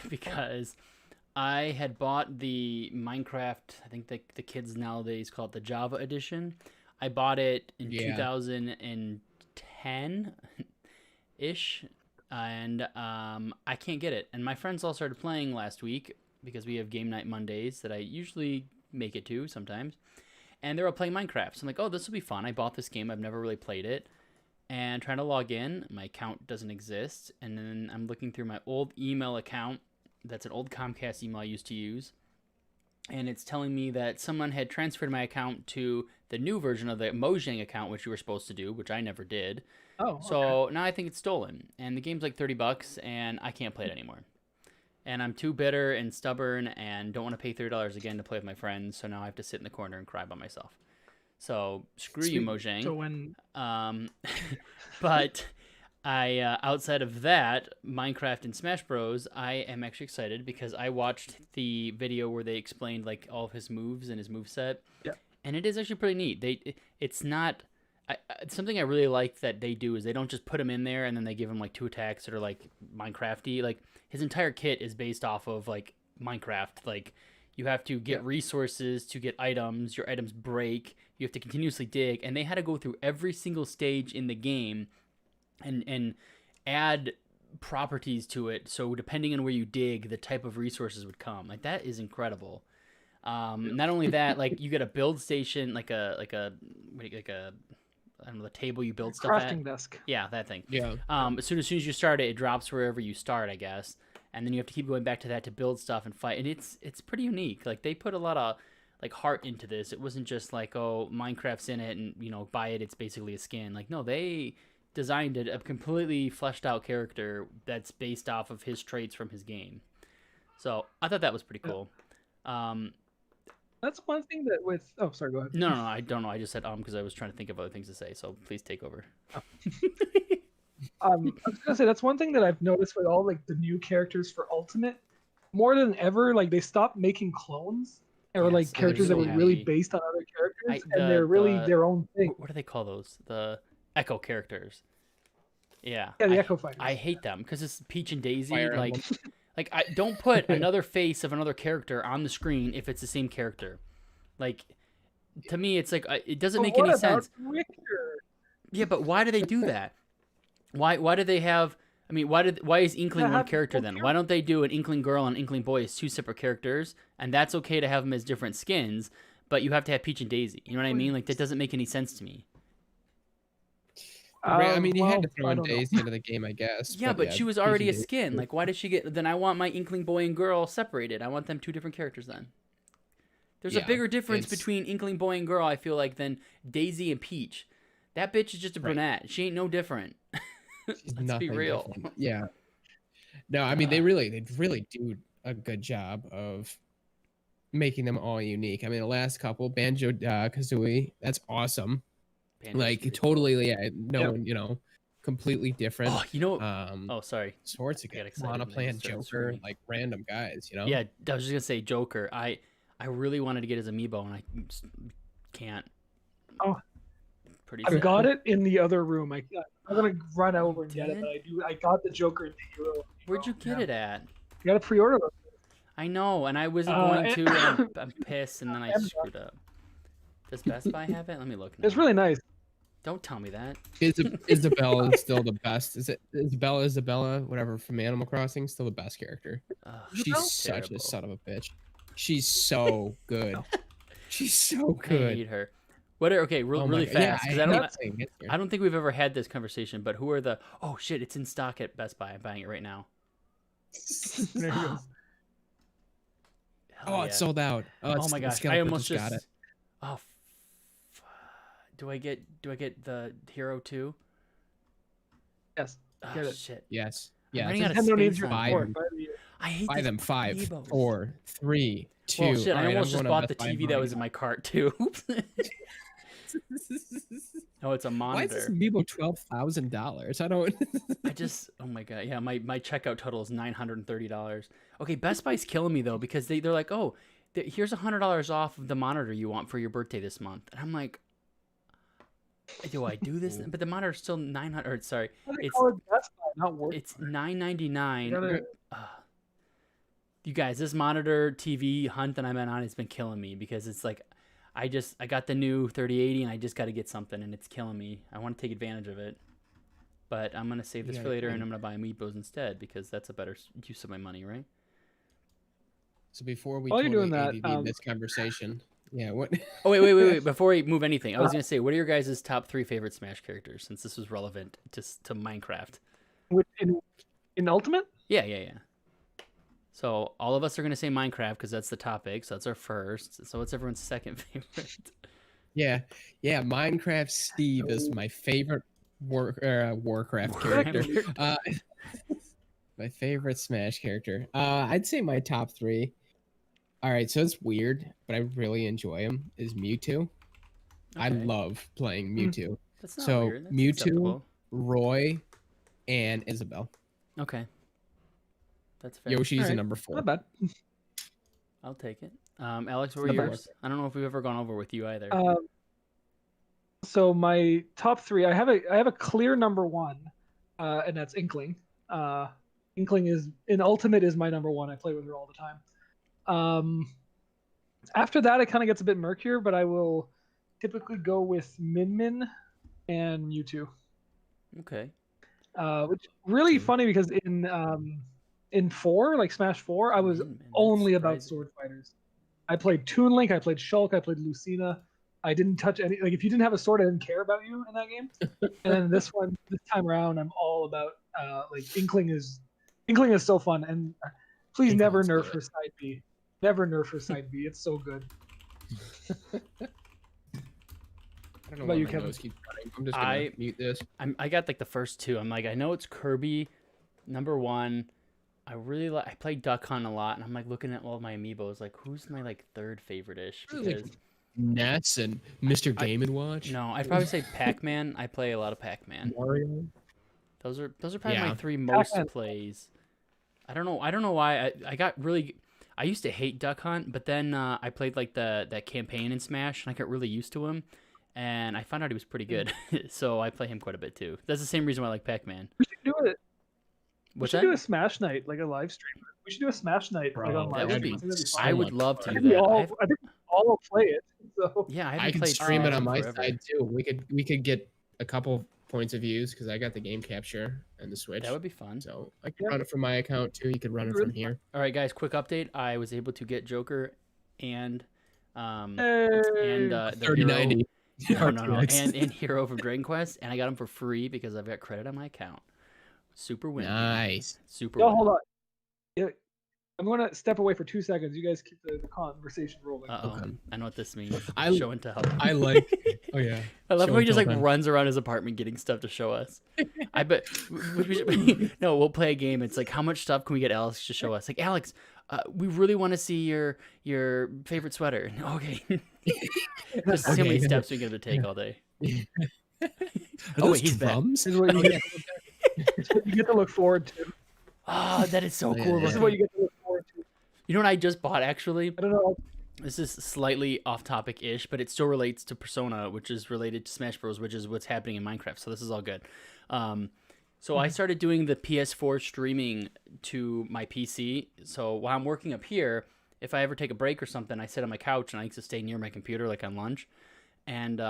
Speaker 1: because I had bought the Minecraft, I think the kids nowadays call it the Java edition. I bought it in 2010-ish, and I can't get it. And my friends all started playing last week because we have game night Mondays that I usually make it to sometimes. And they were all playing Minecraft. So I'm like, oh, this will be fun. I bought this game. I've never really played it. And trying to log in, my account doesn't exist. And then I'm looking through my old email account. That's an old Comcast email I used to use. And it's telling me that someone had transferred my account to the new version of the Mojang account, which you were supposed to do, which I never did.
Speaker 2: Oh, okay.
Speaker 1: So now I think it's stolen. And the game's like $30, and I can't play it anymore. And I'm too bitter and stubborn and don't want to pay $30 again to play with my friends. So now I have to sit in the corner and cry by myself. So screw you, Mojang.
Speaker 2: So when...
Speaker 1: But I outside of that, Minecraft and Smash Bros, I am actually excited because I watched the video where they explained like all of his moves and his moveset.
Speaker 2: Yeah.
Speaker 1: And it is actually pretty neat. It's not... something I really like that they do is they don't just put him in there and then they give him like 2 attacks that are like Minecrafty. Like his entire kit is based off of like Minecraft. Like you have to get resources to get items. Your items break. You have to continuously dig, and they had to go through every single stage in the game and add properties to it. So depending on where you dig, the type of resources would come. Like that is incredible. Not only that, like you get a build station, like a I don't know, the table you build stuff at.
Speaker 2: Crafting desk.
Speaker 1: Yeah, that thing.
Speaker 3: Yeah.
Speaker 1: As soon as you start it, it drops wherever you start, I guess. And then you have to keep going back to that to build stuff and fight. And it's pretty unique. Like they put a lot of like heart into this. It wasn't just like, oh, Minecraft's in it and, you know, buy it, it's basically a skin. Like, no, they designed a completely fleshed out character that's based off of his traits from his game. So I thought that was pretty cool.
Speaker 2: That's one thing that with... Oh, sorry, go ahead.
Speaker 1: No, I don't know. I just said because I was trying to think of other things to say. So please take over.
Speaker 2: Oh. I was gonna say that's one thing that I've noticed with all like the new characters for Ultimate. More than ever, like they stopped making clones or like characters that were really based on other characters, and they're really their own thing.
Speaker 1: What do they call those? The Echo characters. Yeah.
Speaker 2: Yeah, the Echo Fighters.
Speaker 1: I hate them because it's Peach and Daisy. Like I don't put another face of another character on the screen if it's the same character. Like to me, it's like it doesn't make any sense.
Speaker 2: Richter?
Speaker 1: Yeah, but why do they do that? Why do they have? I mean, why is Inkling one character then? Why don't they do an Inkling girl and Inkling boy as 2 separate characters? And that's okay to have them as different skins, but you have to have Peach and Daisy. You know what I mean? Like that doesn't make any sense to me.
Speaker 3: I mean, you had to throw in Daisy into the game, I guess.
Speaker 1: Yeah, but she was already a skin. Like, why did she get? Then I want my Inkling boy and girl separated. I want them 2 different characters then. There's a bigger difference between Inkling boy and girl, I feel like, than Daisy and Peach. That bitch is just a brunette. She ain't no different. Let's be real.
Speaker 3: Different. Yeah. No, I mean they really do a good job of making them all unique. I mean the last couple, Banjo Kazooie, that's awesome. Like totally, you know, completely different.
Speaker 1: Oh, you know. Oh, sorry.
Speaker 3: Sorts of Monoplan, Joker, like random guys, you know.
Speaker 1: Yeah, I was just gonna say Joker. I really wanted to get his amiibo and I can't.
Speaker 2: Oh. I've got it in the other room. I'm gonna run over and get it, but I got the Joker in the Hero.
Speaker 1: Where'd you get it at?
Speaker 2: You gotta pre-order them.
Speaker 1: I know, and I wasn't going to. And I'm pissed, and then I screwed up. Does Best Buy have it? Let me look now.
Speaker 2: It's really nice.
Speaker 1: Don't tell me that.
Speaker 3: Isabella is still the best. Is it Isabella, whatever, from Animal Crossing, still the best character. She's such a son of a bitch. She's so good. She's so
Speaker 1: I
Speaker 3: good.
Speaker 1: hate her. Really fast, because I don't think we've ever had this conversation. But who are the? Oh shit! It's in stock at Best Buy. I'm buying it right now.
Speaker 2: There you go.
Speaker 3: Oh, it's sold out.
Speaker 1: Oh my gosh! I almost just got it. Oh, do I get the hero too?
Speaker 2: Yes.
Speaker 1: Oh shit!
Speaker 3: Yes.
Speaker 1: Yeah.
Speaker 2: Nintendo needs your support.
Speaker 1: I hate
Speaker 3: buy them. 5,
Speaker 1: amiibos.
Speaker 3: 4, 3, 2.
Speaker 1: Well, shit! I almost just bought the
Speaker 3: TV
Speaker 1: that was in my cart too. Oh, it's a monitor.
Speaker 3: Why is this amiibo $12,000? I don't.
Speaker 1: Oh my god, yeah, my checkout total is $930. Okay, Best Buy's killing me though, because they're like, oh, here's $100 off of the monitor you want for your birthday this month, and I'm like, do I do this? But the monitor's still $900. Sorry, it's
Speaker 2: Best Buy, not worth
Speaker 1: it's $999. You guys, this monitor TV hunt that I'm on has been killing me, because it's like, I got the new 3080 and I just got to get something, and it's killing me. I want to take advantage of it, but I'm gonna save this for later, and I'm gonna buy amiibos instead, because that's a better use of my money, right?
Speaker 3: So before we
Speaker 2: while you're doing that,
Speaker 3: this conversation, what?
Speaker 1: Oh wait! Before we move anything, I was gonna say, what are your guys' top 3 favorite Smash characters, since this was relevant to Minecraft?
Speaker 2: In Ultimate?
Speaker 1: Yeah. So all of us are going to say Minecraft because that's the topic. So that's our first. So what's everyone's second favorite?
Speaker 3: Yeah. Minecraft Steve is my favorite Warcraft character. My favorite Smash character. I'd say my top 3. All right, so it's weird, but I really enjoy him. Is Mewtwo. Okay. I love playing Mewtwo.
Speaker 1: That's not weird. That's
Speaker 3: Mewtwo,
Speaker 1: acceptable.
Speaker 3: Roy, and Isabelle.
Speaker 1: Okay. That's fair.
Speaker 3: Yoshi's a number 4.
Speaker 2: Not bad.
Speaker 1: I'll take it. Alex, what were yours? I don't know if we've ever gone over with you either.
Speaker 2: So my top 3, I have a clear number 1, and that's Inkling. Inkling is in Ultimate is my number 1. I play with her all the time. After that, it kind of gets a bit murkier, but I will typically go with Min Min and Mewtwo.
Speaker 1: Okay.
Speaker 2: Which really funny, because in 4, like Smash 4, I was only about sword fighters. I played Toon Link, I played Shulk, I played Lucina. I didn't touch any. Like, if you didn't have a sword, I didn't care about you in that game. And then this time around, I'm all about like Inkling is so fun. And please never nerf her side B. Never nerf her side B. It's so good.
Speaker 3: I don't know
Speaker 2: about you,
Speaker 3: my
Speaker 2: Kevin?
Speaker 3: nose keeps running. I'm just gonna mute this.
Speaker 1: I got like the first 2. I'm like, I know it's Kirby, number 1. I played Duck Hunt a lot, and I'm like looking at all of my amiibos, like who's my like 3rd favorite-ish? Because
Speaker 3: Ness and Mr. Game & Watch.
Speaker 1: No, I'd probably say Pac-Man. I play a lot of Pac-Man.
Speaker 3: Mario.
Speaker 1: Those are probably my 3 most plays. I don't know why I got really. I used to hate Duck Hunt, but then I played like that campaign in Smash, and I got really used to him, and I found out he was pretty good. So I play him quite a bit too. That's the same reason why I like Pac-Man.
Speaker 2: We should do it.
Speaker 1: What's
Speaker 2: we should do a Smash night, like a live stream. We should do a Smash night, like on live stream.
Speaker 1: I would love to do that.
Speaker 2: I think we all will play it. So.
Speaker 1: Yeah,
Speaker 3: I can stream it on my side too. We could get a couple points of views, because I got the game capture and the Switch.
Speaker 1: That would be fun.
Speaker 3: So I can run it from my account too. You could run it from here.
Speaker 1: All right, guys. Quick update. I was able to get Joker and the
Speaker 3: 3090.
Speaker 1: Hero. No. and Hero from Dragon Quest, and I got them for free because I've got credit on my account. Super win.
Speaker 3: Nice.
Speaker 1: Super
Speaker 2: win.
Speaker 1: Win.
Speaker 2: Hold on. Yeah, I'm going to step away for 2 seconds. You guys keep the conversation rolling.
Speaker 1: Okay. I know what this means. Show and tell.
Speaker 3: I like. Oh yeah.
Speaker 1: I love how he just like runs around his apartment getting stuff to show us. I bet. No, we'll play a game. It's like, how much stuff can we get Alex to show us? Like, Alex, we really want to see your favorite sweater. Okay. Just see how many steps we get to take all day.
Speaker 3: Oh wait, he's drums.
Speaker 2: This is what you get to look forward to.
Speaker 1: Oh, that is so cool.
Speaker 2: This is what you get to look forward to.
Speaker 1: You know what I just bought, actually?
Speaker 2: I don't know.
Speaker 1: This is slightly off-topic-ish, but it still relates to Persona, which is related to Smash Bros., which is what's happening in Minecraft. So this is all good. So I started doing the PS4 streaming to my PC. So while I'm working up here, if I ever take a break or something, I sit on my couch and I like to stay near my computer, like on lunch. And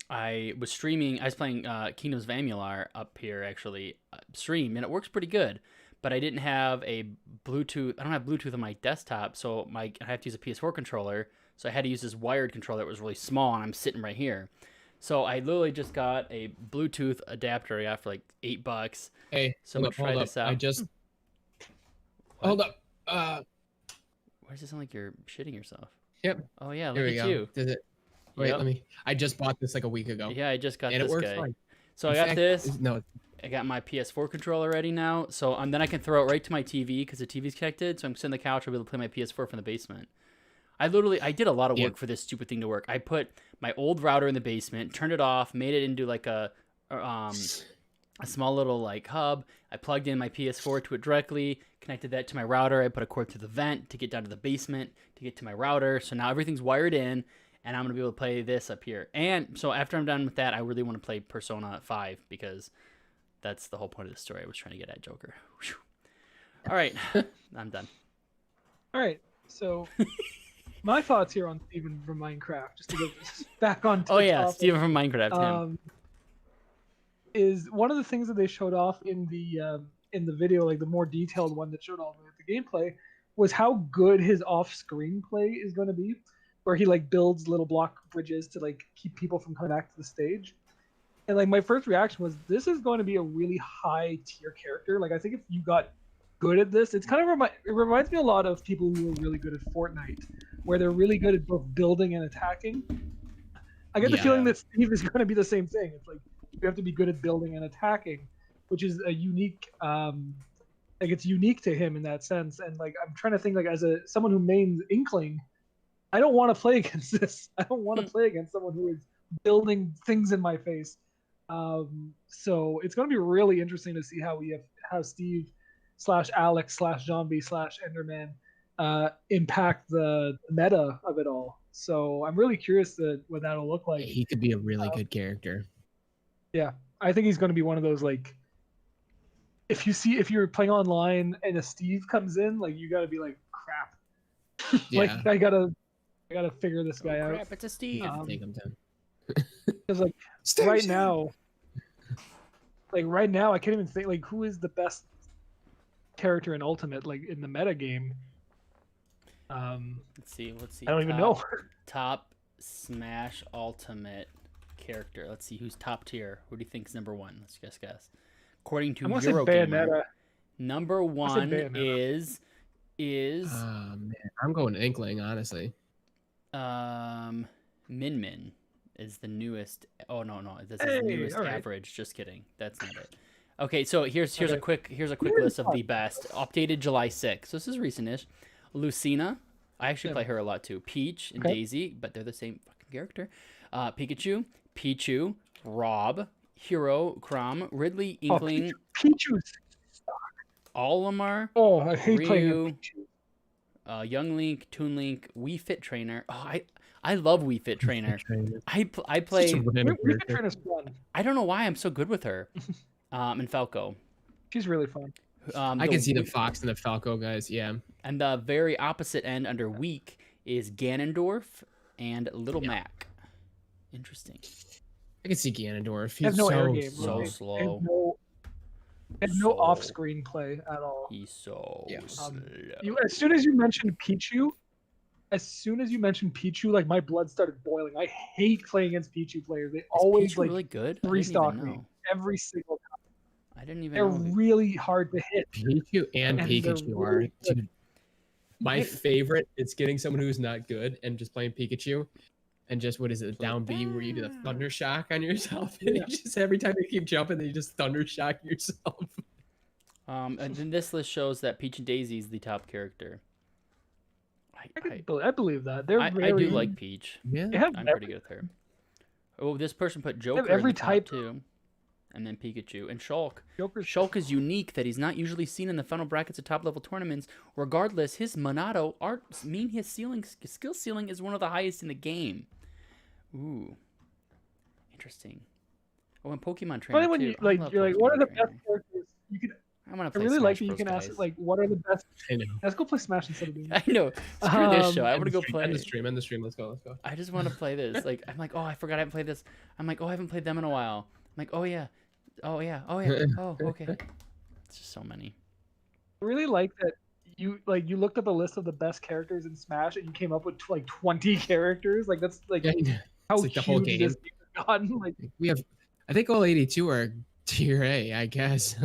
Speaker 1: I was streaming. I was playing Kingdoms of Amular up here, actually, stream, and it works pretty good. but I didn't have a Bluetooth. I don't have Bluetooth on my desktop, so I have to use a PS4 controller. So I had to use this wired controller that was really small, and I'm sitting right here. So I literally just got a Bluetooth adapter I got for like $8.
Speaker 3: Hey,
Speaker 1: so we'll try this out.
Speaker 3: I just hold up.
Speaker 1: Why does it sound like you're shitting yourself?
Speaker 3: Yep.
Speaker 1: Oh yeah, look at you.
Speaker 3: Does it? Wait, let me. I just bought this like a week ago.
Speaker 1: Yeah, I just got
Speaker 3: and
Speaker 1: this
Speaker 3: it works
Speaker 1: guy.
Speaker 3: fine.
Speaker 1: So I got this. I got my PS4 controller ready now. So then I can throw it right to my TV because the TV's connected. So I'm sitting on the couch. I'll be able to play my PS4 from the basement. I did a lot of work for this stupid thing to work. I put my old router in the basement, turned it off, made it into like a small little like hub. I plugged in my PS4 to it directly, connected that to my router. I put a cord through the vent to get down to the basement to get to my router. So now everything's wired in, and I'm gonna be able to play this up here. And so after I'm done with that, I really want to play Persona 5 because that's the whole point of the story I was trying to get at, Joker. Whew. All right, I'm done.
Speaker 2: All right, so my thoughts here on Steven from Minecraft, just to get back on.
Speaker 1: Oh yeah, topic. Steven from Minecraft.
Speaker 2: Is one of the things that they showed off in the video, like the more detailed one that showed all the gameplay, was how good his off-screen play is going to be, where he like builds little block bridges to like keep people from coming back to the stage. And like my first reaction was, this is going to be a really high tier character. Like I think if you got good at this, it's kind of it reminds me a lot of people who are really good at Fortnite, where they're really good at both building and attacking. I get the feeling that Steve is going to be the same thing. It's like you have to be good at building and attacking, which is a unique, like it's unique to him in that sense. And like I'm trying to think, like as someone who mains Inkling, I don't want to play against this. I don't want to play against someone who is building things in my face. So it's going to be really interesting to see how Steve / Alex / Zombie / Enderman impact the meta of it all. So I'm really curious what that'll look like.
Speaker 3: He could be a really good character. Yeah,
Speaker 2: I think he's going to be one of those, like, if you're playing online and a Steve comes in, like you got to be like, crap. Like I gotta figure this guy out.
Speaker 1: Crap, it's a Steve.
Speaker 3: Take him down.
Speaker 2: Because like right now, I can't even think like who is the best character in Ultimate, like in the meta game.
Speaker 1: Let's see.
Speaker 2: I don't even know.
Speaker 1: Top Smash Ultimate character. Let's see who's top tier. Who do you think's number one? Let's guess. According to Eurogamer, number one is
Speaker 3: man, I'm going Inkling, honestly.
Speaker 1: Min Min is the newest. Oh no, this is the newest average. Just kidding. That's not it. Okay, so here's a quick list of the best. Updated July 6th. So this is recent-ish. Lucina, I actually play her a lot too. Peach and Daisy, but they're the same fucking character. Pikachu, Pichu, Rob, Hero, Chrom, Ridley, Inkling,
Speaker 2: Pichu's
Speaker 1: Olimar.
Speaker 2: Oh, I hate
Speaker 1: Ryu,
Speaker 2: playing Pichu.
Speaker 1: Young Link, Toon Link, Wii Fit Trainer. Oh, I love Wii Fit Trainer. I play.
Speaker 2: Wii Fit Trainer's fun.
Speaker 1: I don't know why I'm so good with her. And Falco.
Speaker 2: She's really fun.
Speaker 3: I can see the Fox and the Falco guys, yeah.
Speaker 1: And the very opposite end under weak is Ganondorf and Little Mac. Interesting.
Speaker 3: I can see Ganondorf.
Speaker 2: He's no air game,
Speaker 1: so slow.
Speaker 2: And no off-screen play at all.
Speaker 1: He's so slow.
Speaker 2: As soon as you mentioned Pichu, like my blood started boiling. I hate playing against Pichu players. They always like
Speaker 1: really good.
Speaker 2: Restock me every single time.
Speaker 1: I didn't even.
Speaker 2: They're really hard to hit.
Speaker 3: Pichu and Pikachu are my favorite. It's getting someone who's not good and just playing Pikachu, and just what is it, down B, where you do the thunder shock on yourself, and you just every time you keep jumping, you just thunder shock yourself.
Speaker 1: And then this list shows that Peach and Daisy is the top character.
Speaker 2: I believe that.
Speaker 1: I do like Peach.
Speaker 3: Yeah,
Speaker 1: I'm pretty good with her. Oh, this person put Joker
Speaker 2: every
Speaker 1: in the
Speaker 2: type
Speaker 1: top too. And then Pikachu. And Shulk.
Speaker 2: Shulk
Speaker 1: is unique that he's not usually seen in the final brackets of top-level tournaments. Regardless, his Monado his skill ceiling is one of the highest in the game. Ooh. Interesting. Oh, and Pokemon Trainer,
Speaker 2: funny when
Speaker 1: too.
Speaker 2: you're like, what are the best characters you can...
Speaker 1: I'm gonna
Speaker 2: I
Speaker 1: play
Speaker 2: really
Speaker 1: Smash
Speaker 2: like that you
Speaker 1: Bros,
Speaker 2: can
Speaker 1: guys.
Speaker 2: ask, like, what are the best...
Speaker 3: I know.
Speaker 2: Let's go play Smash instead of doing
Speaker 1: I know. Screw this show. I want to go play.
Speaker 3: End the stream. Let's go.
Speaker 1: I just want to play this. Like, I'm like, oh, I forgot I haven't played this. I'm like, oh, I haven't played them in a while. I'm like, oh, yeah. Oh, okay. It's just so many.
Speaker 2: really like that you looked up a list of the best characters in Smash and you came up with like 20 characters. Like that's like how
Speaker 3: it's like the whole
Speaker 2: huge
Speaker 3: game.
Speaker 2: this game has gotten. Like
Speaker 3: we have, I think all 82 are tier A, I guess.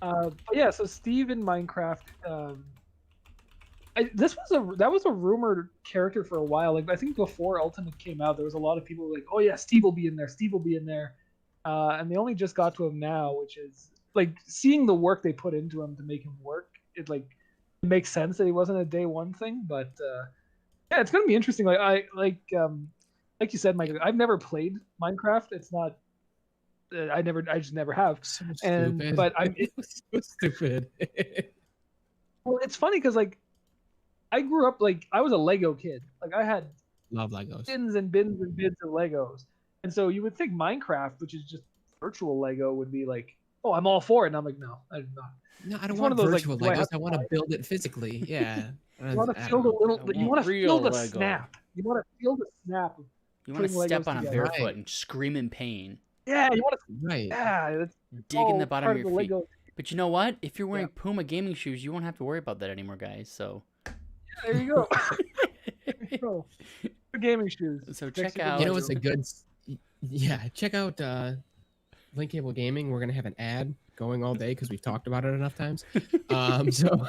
Speaker 2: But yeah, so Steve in Minecraft. That was a rumored character for a while. Like I think before Ultimate came out, there was a lot of people like, "Oh yeah, Steve will be in there. Steve will be in there," and they only just got to him now, which is like seeing the work they put into him to make him work. It makes sense that he wasn't a day one thing, but yeah, it's gonna be interesting. Like you said, Mike, I've never played Minecraft. It's not. I just never have.
Speaker 3: So
Speaker 2: stupid. But I'm
Speaker 3: so stupid.
Speaker 2: Well, it's funny because like I grew up like I was a Lego kid. Like I had
Speaker 3: love Legos.
Speaker 2: bins and bins and bins of Legos, and so you would think Minecraft, which is just virtual Lego, would be like, oh, I'm all for it. And I'm like, no, I'm not.
Speaker 3: No, I don't want virtual Legos. I want to build it physically. Yeah.
Speaker 2: You want to feel the little. You want to feel the snap. You want to feel the snap.
Speaker 1: You want to step on a barefoot and scream in pain.
Speaker 2: Yeah, you want to.
Speaker 3: Right.
Speaker 2: Yeah,
Speaker 1: dig in the bottom of your feet. Lego. But you know what? If you're wearing Puma gaming shoes, you won't have to worry about that anymore, guys. So.
Speaker 2: Yeah, there you go. There you go. Gaming shoes.
Speaker 1: So check out.
Speaker 3: You know what's a good? Yeah, check out Link Cable Gaming. We're gonna have an ad going all day because we've talked about it enough times. So.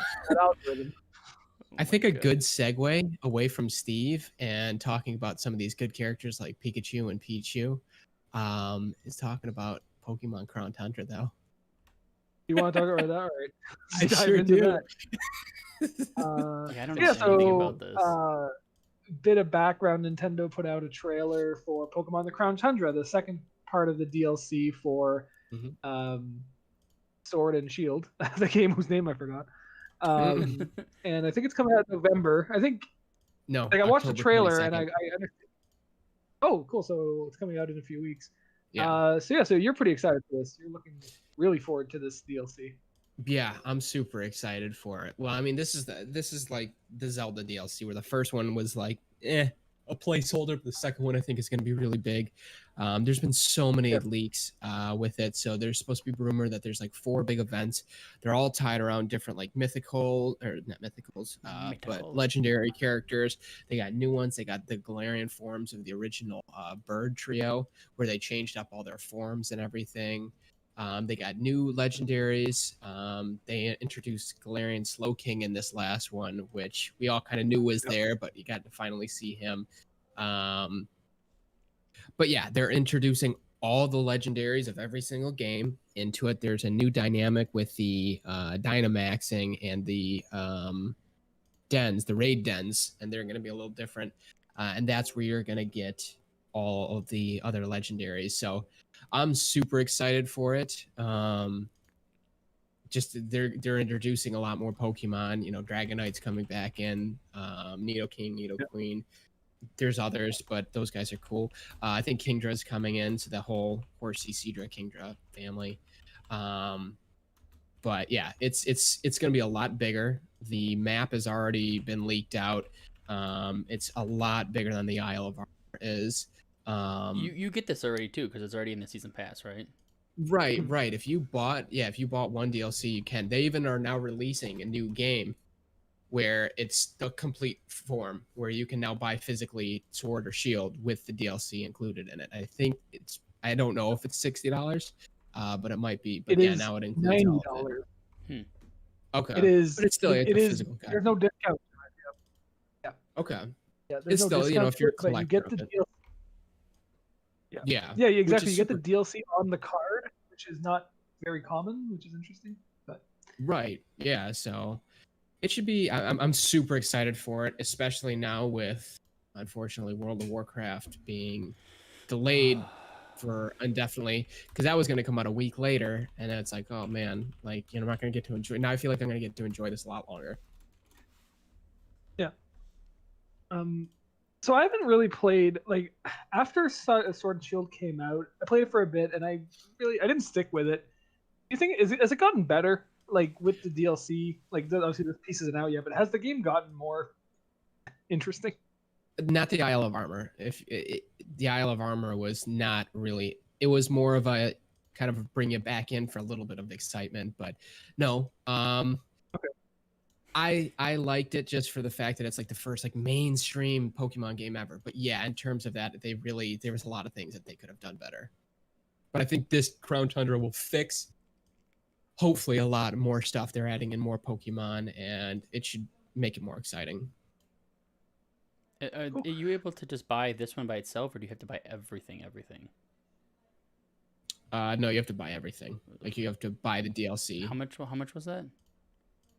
Speaker 3: I think a good segue away from Steve and talking about some of these good characters like Pikachu and Pichu is talking about Pokemon Crown Tundra, though.
Speaker 2: You want to talk about that? All right.
Speaker 3: I sure do.
Speaker 1: Yeah, I don't know anything about this.
Speaker 2: Bit of background, Nintendo put out a trailer for Pokemon the Crown Tundra, the second part of the DLC for Sword and Shield, the game whose name I forgot. And I think it's coming out in November. I think.
Speaker 3: No.
Speaker 2: Like I watched the trailer 22nd. And I understand. Oh, cool! So it's coming out in a few weeks.
Speaker 3: Yeah.
Speaker 2: So you're pretty excited for this. You're looking really forward to this DLC.
Speaker 3: Yeah, I'm super excited for it. Well, I mean, this is like the Zelda DLC, where the first one was like, a placeholder. But the second one, I think, is going to be really big. There's been so many leaks with it. So there's supposed to be rumor that there's like 4 big events. They're all tied around different like mythical, or not mythicals, but legendary characters. They got new ones. They got the Galarian forms of the original bird trio, where they changed up all their forms and everything. They got new legendaries. They introduced Galarian Slowking in this last one, which we all kind of knew was there, but you got to finally see him. But yeah, they're introducing all the legendaries of every single game into it. There's a new dynamic with the Dynamaxing and the dens, the raid dens, and they're going to be a little different. And that's where you're going to get all of the other legendaries. So I'm super excited for it. Just they're introducing a lot more Pokemon. You know, Dragonite's coming back in. Nidoking, Nidoqueen. There's others, but those guys are cool. I think Kingdra's coming in, so the whole Horsey, Seadra, Kingdra family. But yeah, it's gonna be a lot bigger. The map has already been leaked out. It's a lot bigger than the Isle of Armor is.
Speaker 1: You get this already too, because it's already in the season pass, right?
Speaker 3: Right. If you bought one DLC, you can. They even are now releasing a new game where it's the complete form, where you can now buy physically Sword or Shield with the DLC included in it. I think I don't know if it's $60, but it might be. But now it includes
Speaker 2: $90.
Speaker 3: Okay.
Speaker 2: It is.
Speaker 3: But it's still
Speaker 2: it is. There's no discount.
Speaker 3: Yeah. Okay.
Speaker 2: Yeah,
Speaker 3: it's
Speaker 2: no
Speaker 3: still, if you're a collector,
Speaker 2: you get the DLC. Yeah, exactly. You get the DLC on the card, which is not very common, which is interesting. But
Speaker 3: right, yeah. So it should be. I'm super excited for it, especially now with, unfortunately, World of Warcraft being delayed for indefinitely, because that was going to come out a week later, and then it's like, oh man, like I'm not going to get to enjoy. Now I feel like I'm going to get to enjoy this a lot longer.
Speaker 2: Yeah. So I haven't really played, like, after Sword and Shield came out, I played it for a bit, and I didn't stick with it. Do you think, has it gotten better, like, with the DLC? Like, obviously the piece isn't out yet, but has the game gotten more interesting?
Speaker 3: Not the Isle of Armor. The Isle of Armor was not really, it was more of a kind of bring you back in for a little bit of excitement. But no,
Speaker 2: Okay.
Speaker 3: I liked it just for the fact that it's like the first like mainstream Pokemon game ever. But yeah, in terms of that, there was a lot of things that they could have done better. But I think this Crown Tundra will fix hopefully a lot more stuff. They're adding in more Pokemon, and it should make it more exciting.
Speaker 1: Are you able to just buy this one by itself, or do you have to buy everything?
Speaker 3: No, you have to buy everything. Like you have to buy the DLC.
Speaker 1: How much was that?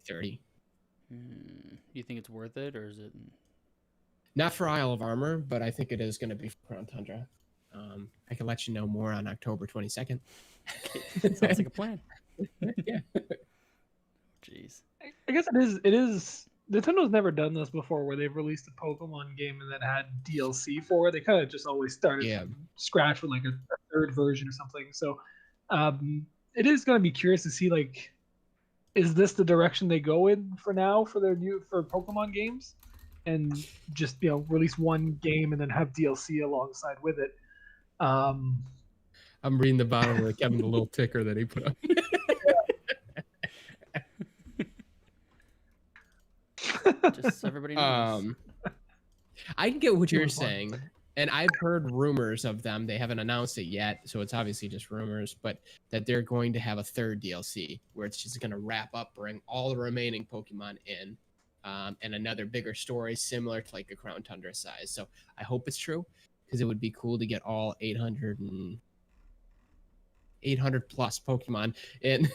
Speaker 3: 30.
Speaker 1: You think it's worth it, or is it?
Speaker 3: Not for Isle of Armor, but I think it is going to be for Crown Tundra. I can let you know more on October 22nd.
Speaker 1: Sounds like a plan.
Speaker 3: Yeah.
Speaker 1: Jeez.
Speaker 2: I guess it is. Nintendo's never done this before, where they've released a Pokemon game and then had DLC for it. They kind of just always started from scratch with like a third version or something. So, it is going to be curious to see, like, is this the direction they go in for now for Pokemon games, and just release one game and then have DLC alongside with it.
Speaker 3: I'm reading the bottom of the Kevin the little ticker that he put up.
Speaker 1: Just so everybody knows.
Speaker 3: I can get what you're saying, and I've heard rumors of them. They haven't announced it yet, so it's obviously just rumors, but that they're going to have a third DLC where it's just going to wrap up, bring all the remaining Pokemon in, and another bigger story similar to like a Crown Tundra size. So I hope it's true, because it would be cool to get all 800 plus Pokemon in.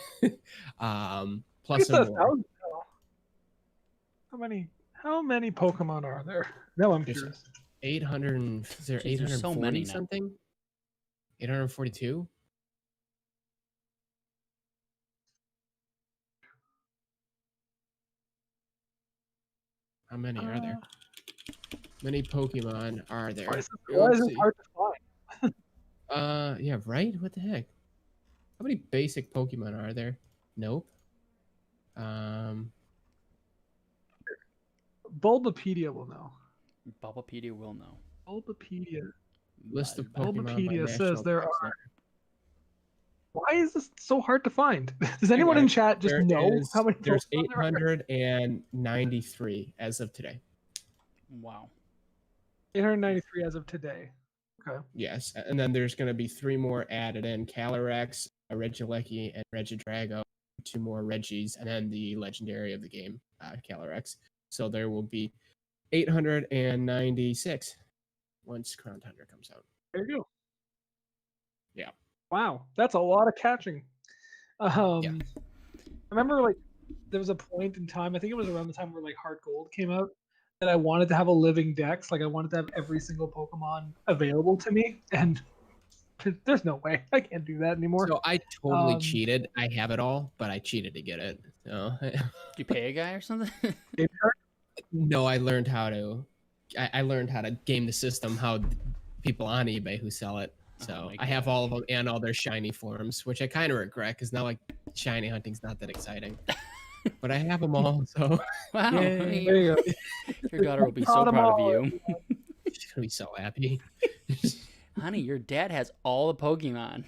Speaker 3: Plus some more.
Speaker 2: How many Pokemon are there? No, I'm curious.
Speaker 3: 800. Is there 840
Speaker 1: so many
Speaker 3: something? 842. How many are there? Many Pokemon are there?
Speaker 2: Why is it hard to
Speaker 3: find? Yeah, right? What the heck? How many basic Pokemon are there? Nope.
Speaker 2: Bulbapedia will know. Bulbapedia.
Speaker 3: List of Pokemon.
Speaker 2: Bulbapedia says there are. Why is this so hard to find? Does anyone in chat just know how many?
Speaker 3: There's 893 as of today.
Speaker 1: Wow.
Speaker 2: 893 as of today. Okay.
Speaker 3: Yes, and then there's going to be 3 more added in: Calyrex, a Regieleki, and Regidrago. 2 more Regis, and then the legendary of the game, Calyrex. So there will be 896 once Crown Tundra comes out.
Speaker 2: There you go.
Speaker 3: Yeah.
Speaker 2: Wow, that's a lot of catching. I remember like there was a point in time, I think it was around the time where like Heart Gold came out, that I wanted to have a living dex. Like I wanted to have every single Pokemon available to me, and there's no way I can't do that anymore.
Speaker 3: So I totally cheated. I have it all, but I cheated to get it. So
Speaker 1: did you pay a guy or something?
Speaker 3: No, I learned how to. I learned how to game the system. How people on eBay who sell it. So I have all of them and all their shiny forms, which I kind of regret because now like shiny hunting's not that exciting. But I have them all. So
Speaker 1: wow,
Speaker 2: there you go.
Speaker 1: Your daughter will be so proud of you.
Speaker 3: She's gonna be so happy.
Speaker 1: Honey, your dad has all the Pokemon.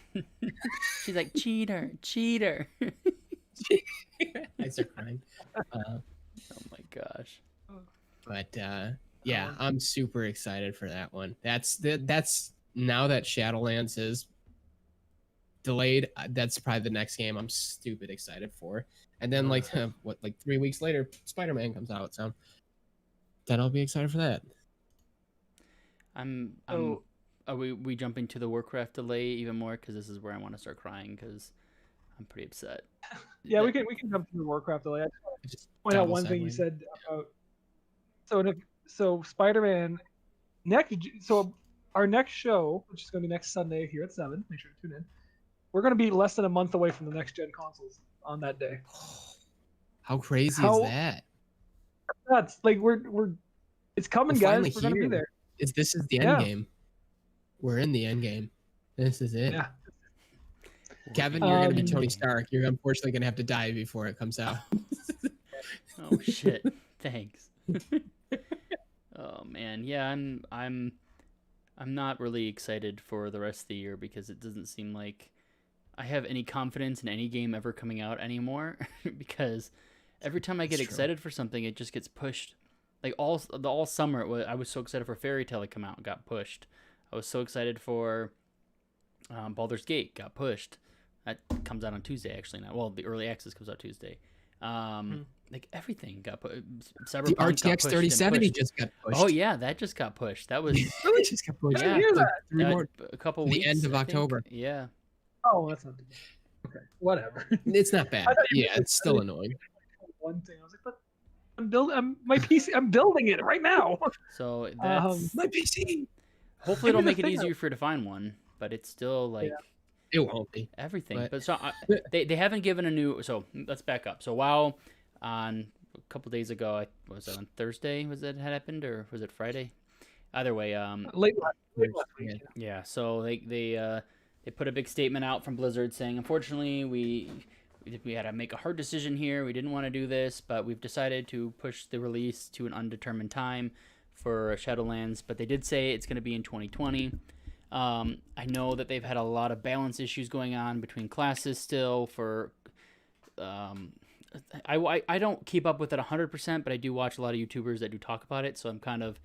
Speaker 1: She's like, cheater.
Speaker 3: I start crying.
Speaker 1: Oh my gosh.
Speaker 3: But yeah, I'm super excited for that one. That's now that Shadowlands is delayed. That's probably the next game I'm stupid excited for. And then like 3 weeks later, Spider-Man comes out. So then I'll be excited for that.
Speaker 1: Are we jumping to the Warcraft delay even more? Because this is where I want to start crying because I'm pretty upset.
Speaker 2: Yeah, we can jump to the Warcraft delay. I just want to point out one thing you said about so Spider-Man so our next show, which is going to be next Sunday here at 7, make sure to tune in. We're going to be less than a month away from the next gen consoles on that day.
Speaker 3: How crazy is that?
Speaker 2: That's like we're it's coming, guys. We're going to be there.
Speaker 3: This is the end game. We're in the end game. This is it.
Speaker 2: Yeah.
Speaker 3: Kevin, you're going to be Tony Stark. You're unfortunately going to have to die before it comes out.
Speaker 1: Oh shit. Thanks. Oh man, yeah, I'm not really excited for the rest of the year because it doesn't seem like I have any confidence in any game ever coming out anymore because every time I get excited for something, it just gets pushed. Like all summer, I was so excited for Fairy Tail to come out, got pushed. I was so excited for Baldur's Gate, got pushed. That comes out on Tuesday, actually. Now, well, the early access comes out Tuesday. Like everything got put.
Speaker 3: The RTX 3070 just got pushed.
Speaker 1: Oh yeah, that just got pushed. That was
Speaker 2: really
Speaker 3: just got pushed.
Speaker 2: I didn't hear that.
Speaker 1: A couple weeks.
Speaker 3: The end of October.
Speaker 1: Yeah.
Speaker 2: Oh, that's not too bad. Okay, whatever.
Speaker 3: It's not bad. Yeah, it's still annoying.
Speaker 2: One thing I was like, but I'm building my PC. I'm building it right now.
Speaker 1: So that's
Speaker 3: my PC.
Speaker 1: Hopefully, it'll make it easier for you to find one, but it's still like
Speaker 3: it won't be
Speaker 1: everything. But so they haven't given a new. So let's back up. So WoW on a couple days ago, was it on Thursday? Was it had happened or was it Friday? Either way,
Speaker 2: late last week.
Speaker 1: Yeah. So they put a big statement out from Blizzard saying, unfortunately, we had to make a hard decision here. We didn't want to do this, but we've decided to push the release to an undetermined time for Shadowlands. But they did say it's going to be in 2020. I know that they've had a lot of balance issues going on between classes still. I don't keep up with it 100%, but I do watch a lot of YouTubers that do talk about it, so I'm kind of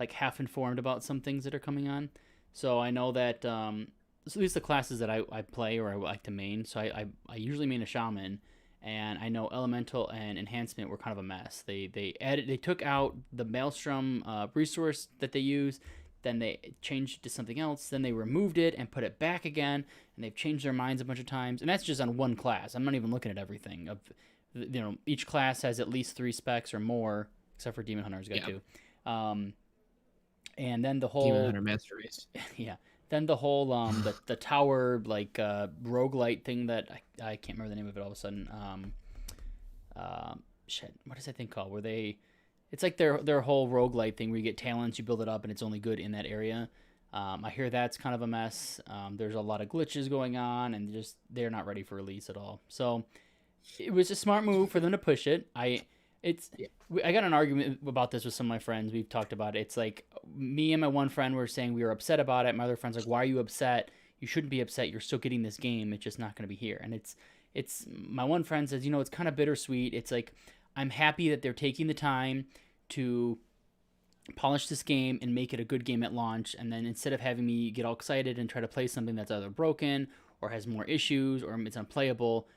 Speaker 1: like half informed about some things that are coming on. So I know that at least the classes that I play or I like to main. So I usually main a shaman, and I know elemental and enhancement were kind of a mess. They took out the maelstrom resource that they use, then they changed it to something else, then they removed it and put it back again, and they've changed their minds a bunch of times. And that's just on one class. I'm not even looking at everything. Each class has at least 3 specs or more, except for Demon Hunter's got 2. And then the whole
Speaker 3: Demon Hunter Master Race.
Speaker 1: Yeah. Then the whole the tower roguelite thing that I can't remember the name of it all of a sudden. What is that thing called? It's like their whole roguelite thing where you get talents, you build it up, and it's only good in that area. I hear that's kind of a mess. There's a lot of glitches going on, and they're not ready for release at all. So it was a smart move for them to push it. I got an argument about this with some of my friends. We've talked about it. It's like me and my one friend were saying we were upset about it. My other friend's like, why are you upset? You shouldn't be upset. You're still getting this game. It's just not going to be here. And it's my one friend says, it's kind of bittersweet. It's like, I'm happy that they're taking the time to polish this game and make it a good game at launch. And then instead of having me get all excited and try to play something that's either broken or has more issues or it's unplayable.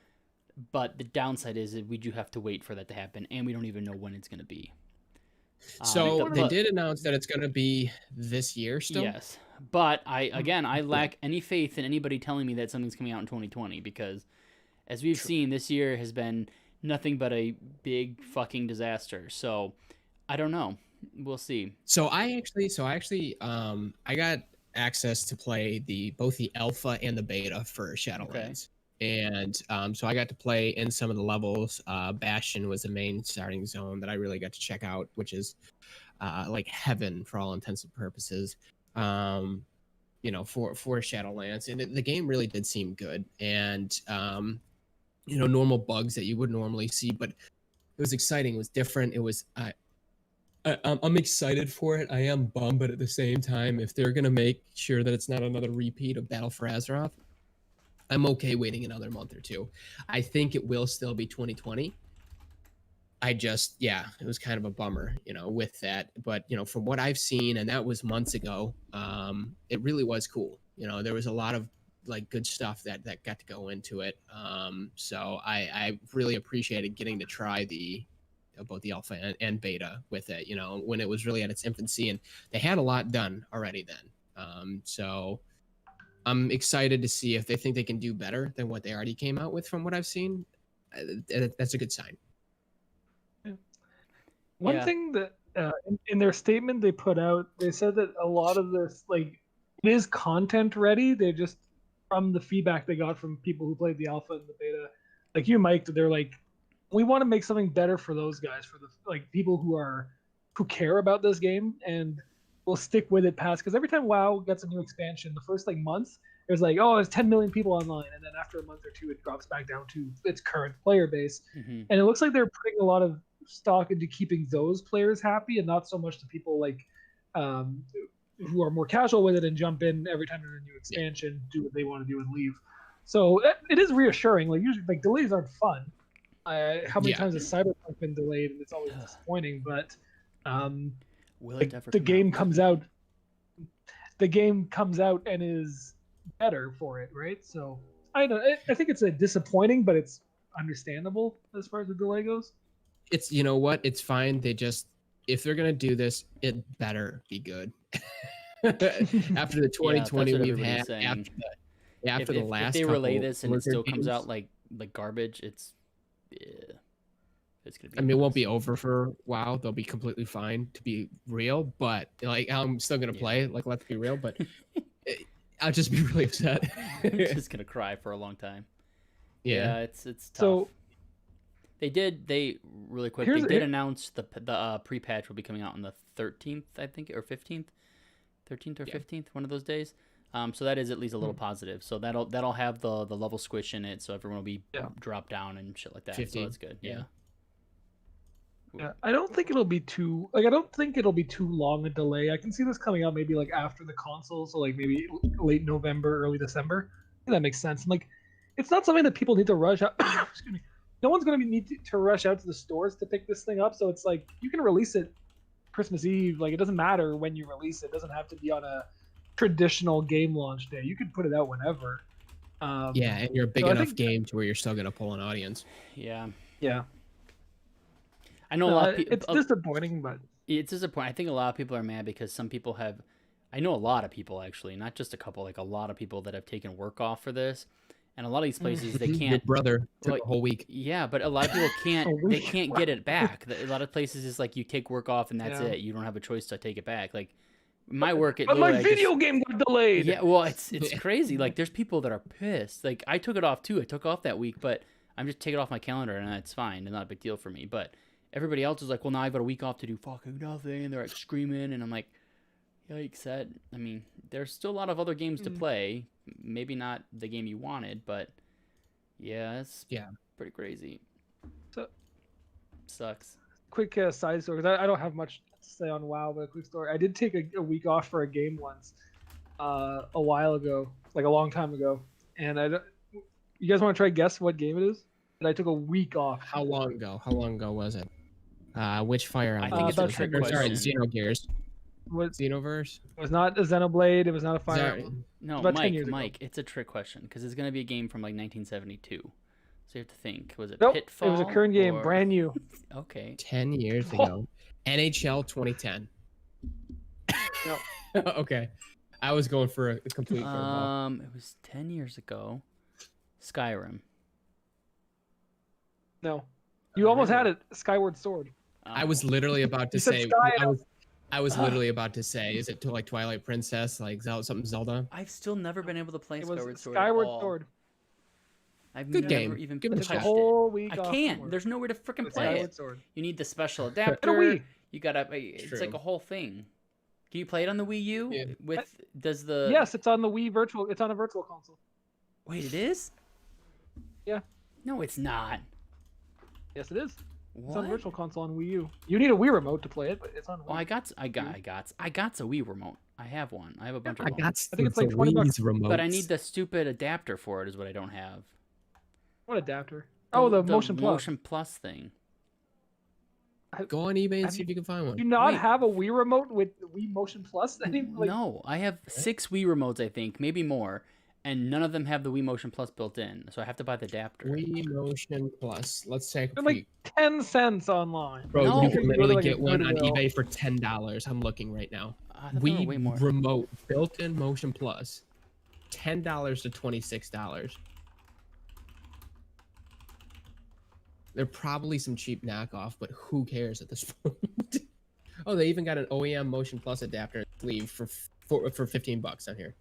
Speaker 1: But the downside is that we do have to wait for that to happen, and we don't even know when it's going to be.
Speaker 3: So they did announce that it's going to be this year still?
Speaker 1: Yes. But I lack any faith in anybody telling me that something's coming out in 2020 because, as we've seen, this year has been nothing but a big fucking disaster. So I don't know. We'll see.
Speaker 3: So I actually I got access to play both the alpha and the beta for Shadowlands. Okay. And so I got to play in some of the levels. Bastion was the main starting zone that I really got to check out, which is like heaven for all intents and purposes, for Shadowlands. And the game really did seem good. And, normal bugs that you would normally see, but it was exciting. It was different. It was, I'm excited for it. I am bummed, but at the same time, if they're going to make sure that it's not another repeat of Battle for Azeroth, I'm okay waiting another month or two. I think it will still be 2020. It was kind of a bummer, with that. But, from what I've seen, and that was months ago, it really was cool. There was a lot of like good stuff that got to go into it. So I really appreciated getting to try both the alpha and beta with it, when it was really at its infancy, and they had a lot done already then. So I'm excited to see if they think they can do better than what they already came out with from what I've seen. That's a good sign.
Speaker 2: One thing that in their statement they put out, they said that a lot of this, like, it is content ready. They just, from the feedback they got from people who played the alpha and the beta, like you, Mike, they're like, we want to make something better for those guys, for the people who care about this game, and we'll stick with it past, because every time WoW gets a new expansion, the first month, it was like, oh, there's 10 million people online, and then after a month or two, it drops back down to its current player base. Mm-hmm. And it looks like they're putting a lot of stock into keeping those players happy, and not so much the people who are more casual with it and jump in every time there's a new expansion, do what they want to do and leave. So it is reassuring. Like usually, like delays aren't fun. How many times has Cyberpunk been delayed, and it's always disappointing. But
Speaker 1: will it ever
Speaker 2: the game comes out? The game comes out and is better for it, right? So I think it's a disappointing, but it's understandable as far as the delay goes.
Speaker 3: It's you know what? It's fine. They just if they're gonna do this, it better be good. After the 2020 we've had, after the last,
Speaker 1: if they relay
Speaker 3: couple
Speaker 1: this and it still comes
Speaker 3: games,
Speaker 1: out like garbage, it's gonna be.
Speaker 3: I mean, it won't be over for a while. They'll be completely fine to be real, but like I'm still gonna play. Like let's be real, but I'll just be really upset.
Speaker 1: I'm just gonna cry for a long time. Yeah, it's tough.
Speaker 2: So
Speaker 1: they really quick. They did announce the pre-patch will be coming out on the 13th, I think, or 15th, 13th or 15th, one of those days. So that is at least a little positive. So that'll have the level squish in it, so everyone will be dropped down and shit like that. 15. So that's good. Yeah.
Speaker 2: I don't think it'll be too long a delay. I can see this coming out maybe like after the console, so like maybe late November, early December. I think that makes sense. And like, it's not something that people need to rush out. Excuse me. No one's going to need to rush out to the stores to pick this thing up. So it's like you can release it Christmas Eve. Like it doesn't matter when you release it. It doesn't have to be on a traditional game launch day. You can put it out whenever.
Speaker 3: And you're a big enough game to where you're still going to pull an audience.
Speaker 1: Yeah.
Speaker 2: I know a lot of people. It's disappointing, but
Speaker 1: it's disappointing. I think a lot of people are mad because some people have. I know a lot of people actually, not just a couple. Like a lot of people that have taken work off for this. And a lot of these places they can't.
Speaker 3: Your brother took a whole week.
Speaker 1: Yeah, but a lot of people can't. They can't get it back. A lot of places is like you take work off and that's it. You don't have a choice to take it back. Like my work,
Speaker 2: but my video game got delayed.
Speaker 1: Yeah, well, it's crazy. Like there's people that are pissed. Like I took it off too. I took off that week, but I'm just taking it off my calendar and it's fine. It's not a big deal for me. But everybody else is like, well, now I've got a week off to do fucking nothing, and they're like screaming, and I'm like, yikes! I mean, there's still a lot of other games to play. Maybe not the game you wanted, but. Yeah, it's pretty crazy.
Speaker 2: So,
Speaker 1: sucks.
Speaker 2: Quick side story, because I don't have much to say on WoW, but a quick story. I did take a week off for a game once, a while ago, like a long time ago. And you guys want to try guess what game it is? And I took a week off.
Speaker 3: How long ago? How long ago was it? Which Fire Emblem?
Speaker 1: I think it's a trick question.
Speaker 3: Sorry, Xenogears.
Speaker 2: What?
Speaker 3: Xenoverse?
Speaker 2: It was not a Xenoblade. It was not a Fire Emblem.
Speaker 1: No, Mike, it's a trick question because it's going to be a game from like 1972. So you have to think. Was it Pitfall?
Speaker 2: It was a current game, brand new.
Speaker 1: Okay.
Speaker 3: 10 years ago. NHL 2010.
Speaker 2: No.
Speaker 3: Okay. I was going for a complete curveball.
Speaker 1: It was 10 years ago. Skyrim.
Speaker 2: No. You almost had it. Skyward Sword.
Speaker 3: I was literally about to say. I was literally about to say, is it to like Twilight Princess, like something Zelda?
Speaker 1: I've still never been able to play Skyward Sword.
Speaker 2: Skyward Sword.
Speaker 1: I've
Speaker 3: Good
Speaker 1: never
Speaker 3: game.
Speaker 1: even
Speaker 3: Give it a
Speaker 1: touched
Speaker 2: whole week
Speaker 1: I can't. There's nowhere to freaking play it.
Speaker 2: Sword.
Speaker 1: You need the special adapter. You gotta. It's like a whole thing. Can you play it on the Wii U?
Speaker 3: Yeah.
Speaker 2: Yes, it's on the Wii Virtual. It's on a virtual console.
Speaker 1: Wait, it is?
Speaker 2: Yeah.
Speaker 1: No, it's not.
Speaker 2: Yes, it is.
Speaker 1: What?
Speaker 2: It's on Virtual Console on Wii U. You need a Wii remote to play it, but it's on Wii.
Speaker 1: Oh, I got a Wii remote. I have one. I have a bunch of them.
Speaker 2: I think it's like $20.
Speaker 1: But I need the stupid adapter for it is what I don't have.
Speaker 2: What adapter? Oh, the Motion Plus.
Speaker 1: Motion Plus thing.
Speaker 3: Go on eBay and see if you can find one.
Speaker 2: Do you not have a Wii remote with Wii Motion Plus?
Speaker 1: No, I have 6 Wii remotes, I think, maybe more. And none of them have the Wii Motion Plus built in, so I have to buy the adapter.
Speaker 3: Wii Motion Plus. Let's take
Speaker 2: They're like 10 cents online.
Speaker 3: Bro, no. You can literally get one on eBay for $10. I'm looking right now. Wii Remote built-in Motion Plus, $10 to $26. They're probably some cheap knockoff, but who cares at this point? Oh, they even got an OEM Motion Plus adapter sleeve for $15 on here.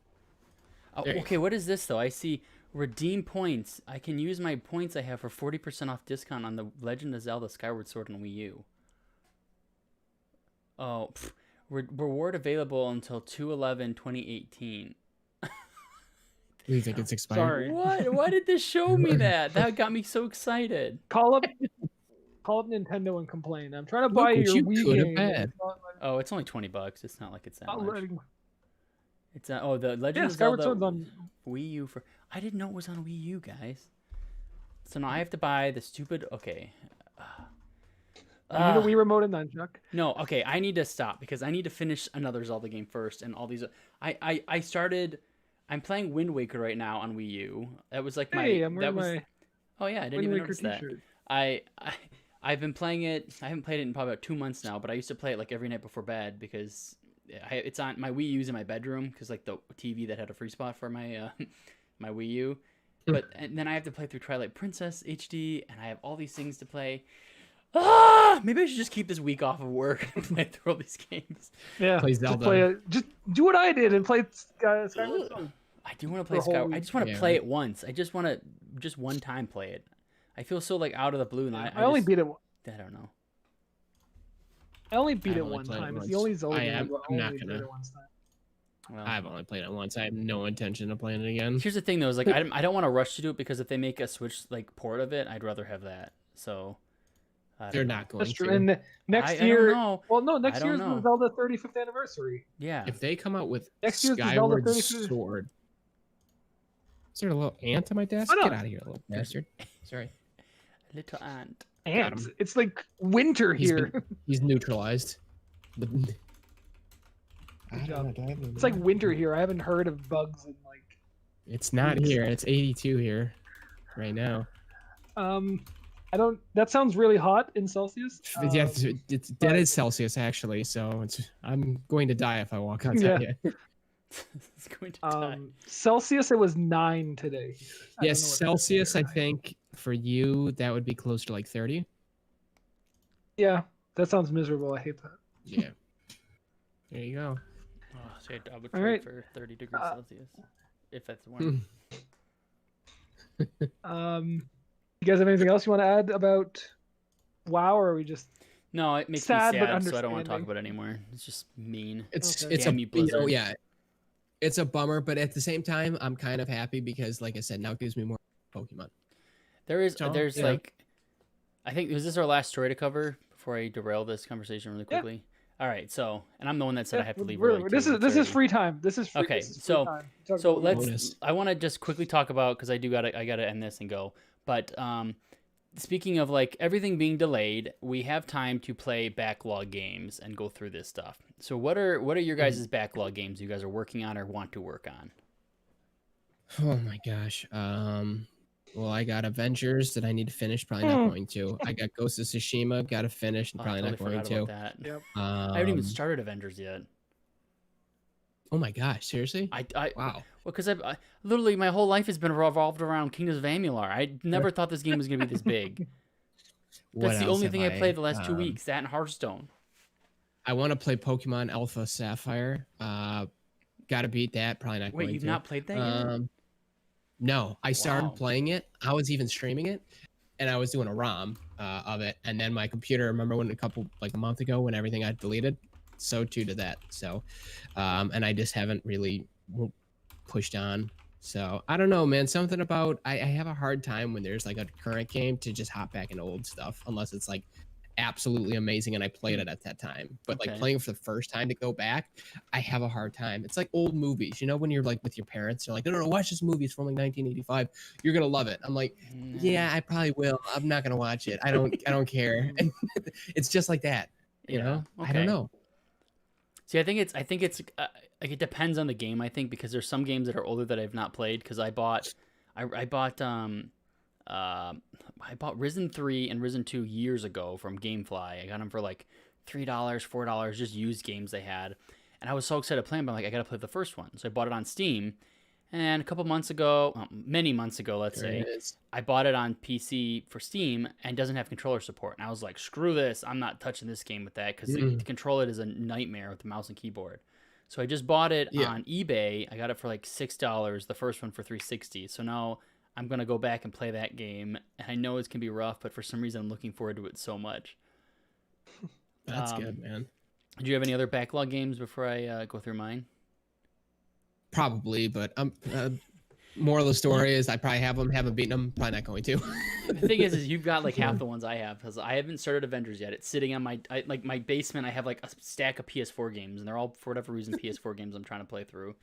Speaker 1: Oh, okay, what is this though? I see redeem points. I can use my points I have for 40% off discount on the Legend of Zelda Skyward Sword on Wii U. Oh, reward available until 2/11/2018.
Speaker 3: You think it's expired?
Speaker 2: Sorry.
Speaker 1: What? Why did this show me that? That got me so excited.
Speaker 2: Call up Nintendo and complain. I'm trying to buy your Wii game.
Speaker 1: Oh, it's only $20. It's not like it's that much. It's the Legend of
Speaker 2: Skyward
Speaker 1: Zelda
Speaker 2: Sword's on
Speaker 1: Wii U for. I didn't know it was on Wii U, guys. So now I have to buy the stupid. Okay.
Speaker 2: you need a Wii remote and nunchuck.
Speaker 1: No, okay. I need to stop because I need to finish another Zelda game first, and all these. I started. I'm playing Wind Waker right now on Wii U. That was like my.
Speaker 2: Hey, I'm
Speaker 1: that
Speaker 2: wearing
Speaker 1: was.
Speaker 2: my
Speaker 1: Oh yeah, I didn't
Speaker 2: Wind
Speaker 1: even
Speaker 2: Waker
Speaker 1: notice that.
Speaker 2: t-shirt.
Speaker 1: I've been playing it. I haven't played it in probably about 2 months now, but I used to play it like every night before bed because it's on my Wii U's in my bedroom because like the TV that had a free spot for my my Wii U. And then I have to play through Twilight Princess HD, and I have all these things to play. Maybe I should just keep this week off of work and play through all these games.
Speaker 2: Yeah,
Speaker 3: Play
Speaker 2: just
Speaker 3: Zelda.
Speaker 2: just do what I did and play Skyward Sword.
Speaker 1: I do want to play Skyward. I just want to play it once. I just want to just one time play it. I feel so like out of the blue, and I
Speaker 2: only
Speaker 1: just,
Speaker 2: beat it.
Speaker 1: I don't know.
Speaker 2: I only beat it
Speaker 3: only
Speaker 2: one
Speaker 3: played it
Speaker 2: time. It's
Speaker 3: once.
Speaker 2: the only Zelda
Speaker 3: I
Speaker 2: game
Speaker 3: am
Speaker 2: I've
Speaker 3: not
Speaker 2: only
Speaker 3: gonna-
Speaker 2: played it once time.
Speaker 1: Well,
Speaker 3: I've only played it once. I have no intention of playing it again.
Speaker 1: here's the thing though, is like I don't want to rush to do it because if they make a Switch like port of it, I'd rather have that. So
Speaker 3: They're not going
Speaker 2: That's true.
Speaker 3: to.
Speaker 2: And next
Speaker 1: I don't
Speaker 2: year,
Speaker 1: know.
Speaker 2: well, no,
Speaker 1: I
Speaker 2: next
Speaker 1: don't
Speaker 2: year's
Speaker 1: know.
Speaker 2: the Zelda 35th anniversary.
Speaker 1: Yeah.
Speaker 3: If they come out with
Speaker 2: Next year's the Zelda
Speaker 3: Skyward
Speaker 2: 35th.
Speaker 3: Sword. Is there a little ant on my desk?
Speaker 2: Oh, no.
Speaker 3: Get out of here, little bastard. Sorry.
Speaker 1: Little ant.
Speaker 2: And
Speaker 3: him.
Speaker 2: it's like winter
Speaker 3: He's
Speaker 2: here.
Speaker 3: He's neutralized.
Speaker 2: Good job. It's like winter here. I haven't heard of bugs in like.
Speaker 3: It's not here. It's 82 here right now.
Speaker 2: I don't. That sounds really hot in Celsius.
Speaker 3: Yeah, that is Celsius actually. So I'm going to die if I walk outside.
Speaker 2: Yeah.
Speaker 1: It's going to die.
Speaker 2: Celsius, it was 9 today. I
Speaker 3: Yes,
Speaker 2: don't know what
Speaker 3: Celsius. I
Speaker 2: that's
Speaker 3: think for you that would be close to like 30.
Speaker 2: Yeah, that sounds miserable. I hate that.
Speaker 3: Yeah. There you go.
Speaker 1: Oh, so I would
Speaker 2: All
Speaker 1: trade
Speaker 2: right.
Speaker 1: for 30 degrees Celsius if that's warm.
Speaker 2: You guys have anything else you want to add about WoW, or are we just?
Speaker 1: No, it makes
Speaker 2: Sad,
Speaker 1: me
Speaker 2: but
Speaker 1: sad, so I don't want to talk
Speaker 2: understanding.
Speaker 1: about it anymore. It's just mean.
Speaker 3: It's
Speaker 2: Okay.
Speaker 3: it's
Speaker 1: Damn
Speaker 3: a
Speaker 1: you, Blizzard.
Speaker 3: yeah. It's a bummer, but at the same time, I'm kind of happy because, like I said, now it gives me more Pokemon.
Speaker 1: There's
Speaker 3: So, yeah.
Speaker 1: like, I think was this our last story to cover before I derail this conversation really
Speaker 2: Yeah.
Speaker 1: quickly. All right, so and I'm the one that said I have to leave
Speaker 2: We're-
Speaker 1: early.
Speaker 2: This
Speaker 1: too,
Speaker 2: is
Speaker 1: it's
Speaker 2: this is
Speaker 1: already-
Speaker 2: free time. This is free.
Speaker 1: Okay,
Speaker 2: this is free
Speaker 1: so-
Speaker 2: time. Talk
Speaker 1: So
Speaker 2: about
Speaker 1: let's.
Speaker 3: Bonus.
Speaker 1: I want to just quickly talk about because I gotta end this and go. But speaking of like everything being delayed, we have time to play backlog games and go through this stuff. So what are your guys' backlog games you guys are working on or want to work on?
Speaker 3: Oh my gosh. Well, I got Avengers that I need to finish. Probably not going to. I got Ghost of Tsushima. Got to finish.
Speaker 1: Oh, I
Speaker 3: Probably not
Speaker 1: totally
Speaker 3: going
Speaker 1: forgot
Speaker 3: to.
Speaker 1: about that.
Speaker 2: Yep.
Speaker 1: I haven't even started Avengers yet.
Speaker 3: Oh my gosh! Seriously?
Speaker 1: I
Speaker 3: Wow.
Speaker 1: well, because I literally my whole life has been revolved around Kingdoms of Amular. I never thought this game was gonna be this big.
Speaker 3: What
Speaker 1: That's the
Speaker 3: else
Speaker 1: only
Speaker 3: have
Speaker 1: thing I played the last 2 weeks. That and Hearthstone.
Speaker 3: I want to play Pokemon Alpha Sapphire. Got to beat that. Probably not
Speaker 1: Wait,
Speaker 3: going
Speaker 1: you've
Speaker 3: to.
Speaker 1: not played that yet?
Speaker 3: No, I started
Speaker 1: Wow.
Speaker 3: playing it. I was even streaming it, and I was doing a ROM of it. And then my computer, remember when a month ago, when everything got deleted, so too did that. So, and I just haven't really pushed on. So I don't know, man. Something about I have a hard time when there's like a current game to just hop back into old stuff, unless it's like absolutely amazing and I played it at that time. But like
Speaker 1: Okay.
Speaker 3: playing for the first time to go back, I have a hard time. It's like old movies, you know, when you're like with your parents, they're like, no, watch this movie. It's from like 1985. You're gonna love it. I'm like, yeah, I probably will. I'm not gonna watch it. I don't care. And it's just like that, you know. I
Speaker 1: okay.
Speaker 3: don't know.
Speaker 1: See, I think it's like it depends on the game. I think because there's some games that are older that I've not played because I bought Risen 3 and Risen 2 years ago from GameFly. I got them for like $3, $4, just used games they had, and I was so excited to play them. But I'm like, I gotta play the first one, so I bought it on Steam. And a couple months ago, many months ago, let's
Speaker 3: There
Speaker 1: say,
Speaker 3: it is.
Speaker 1: I bought it on PC for Steam and doesn't have controller support. And I was like, screw this. I'm not touching this game with that because to control it is a nightmare with the mouse and keyboard. So I just bought it on eBay. I got it for like $6, the first one for $3.60. So now I'm going to go back and play that game. And I know it's going to be rough, but for some reason I'm looking forward to it so much.
Speaker 3: That's good, man.
Speaker 1: Do you have any other backlog games before I go through mine?
Speaker 3: Probably, but Moral of the story is I probably have them, haven't beaten them, probably not going to.
Speaker 1: The thing is you've got like half the ones I have because I haven't started Avengers yet. It's sitting on my basement. I have like a stack of PS4 games, and they're all for whatever reason PS4 games I'm trying to play through.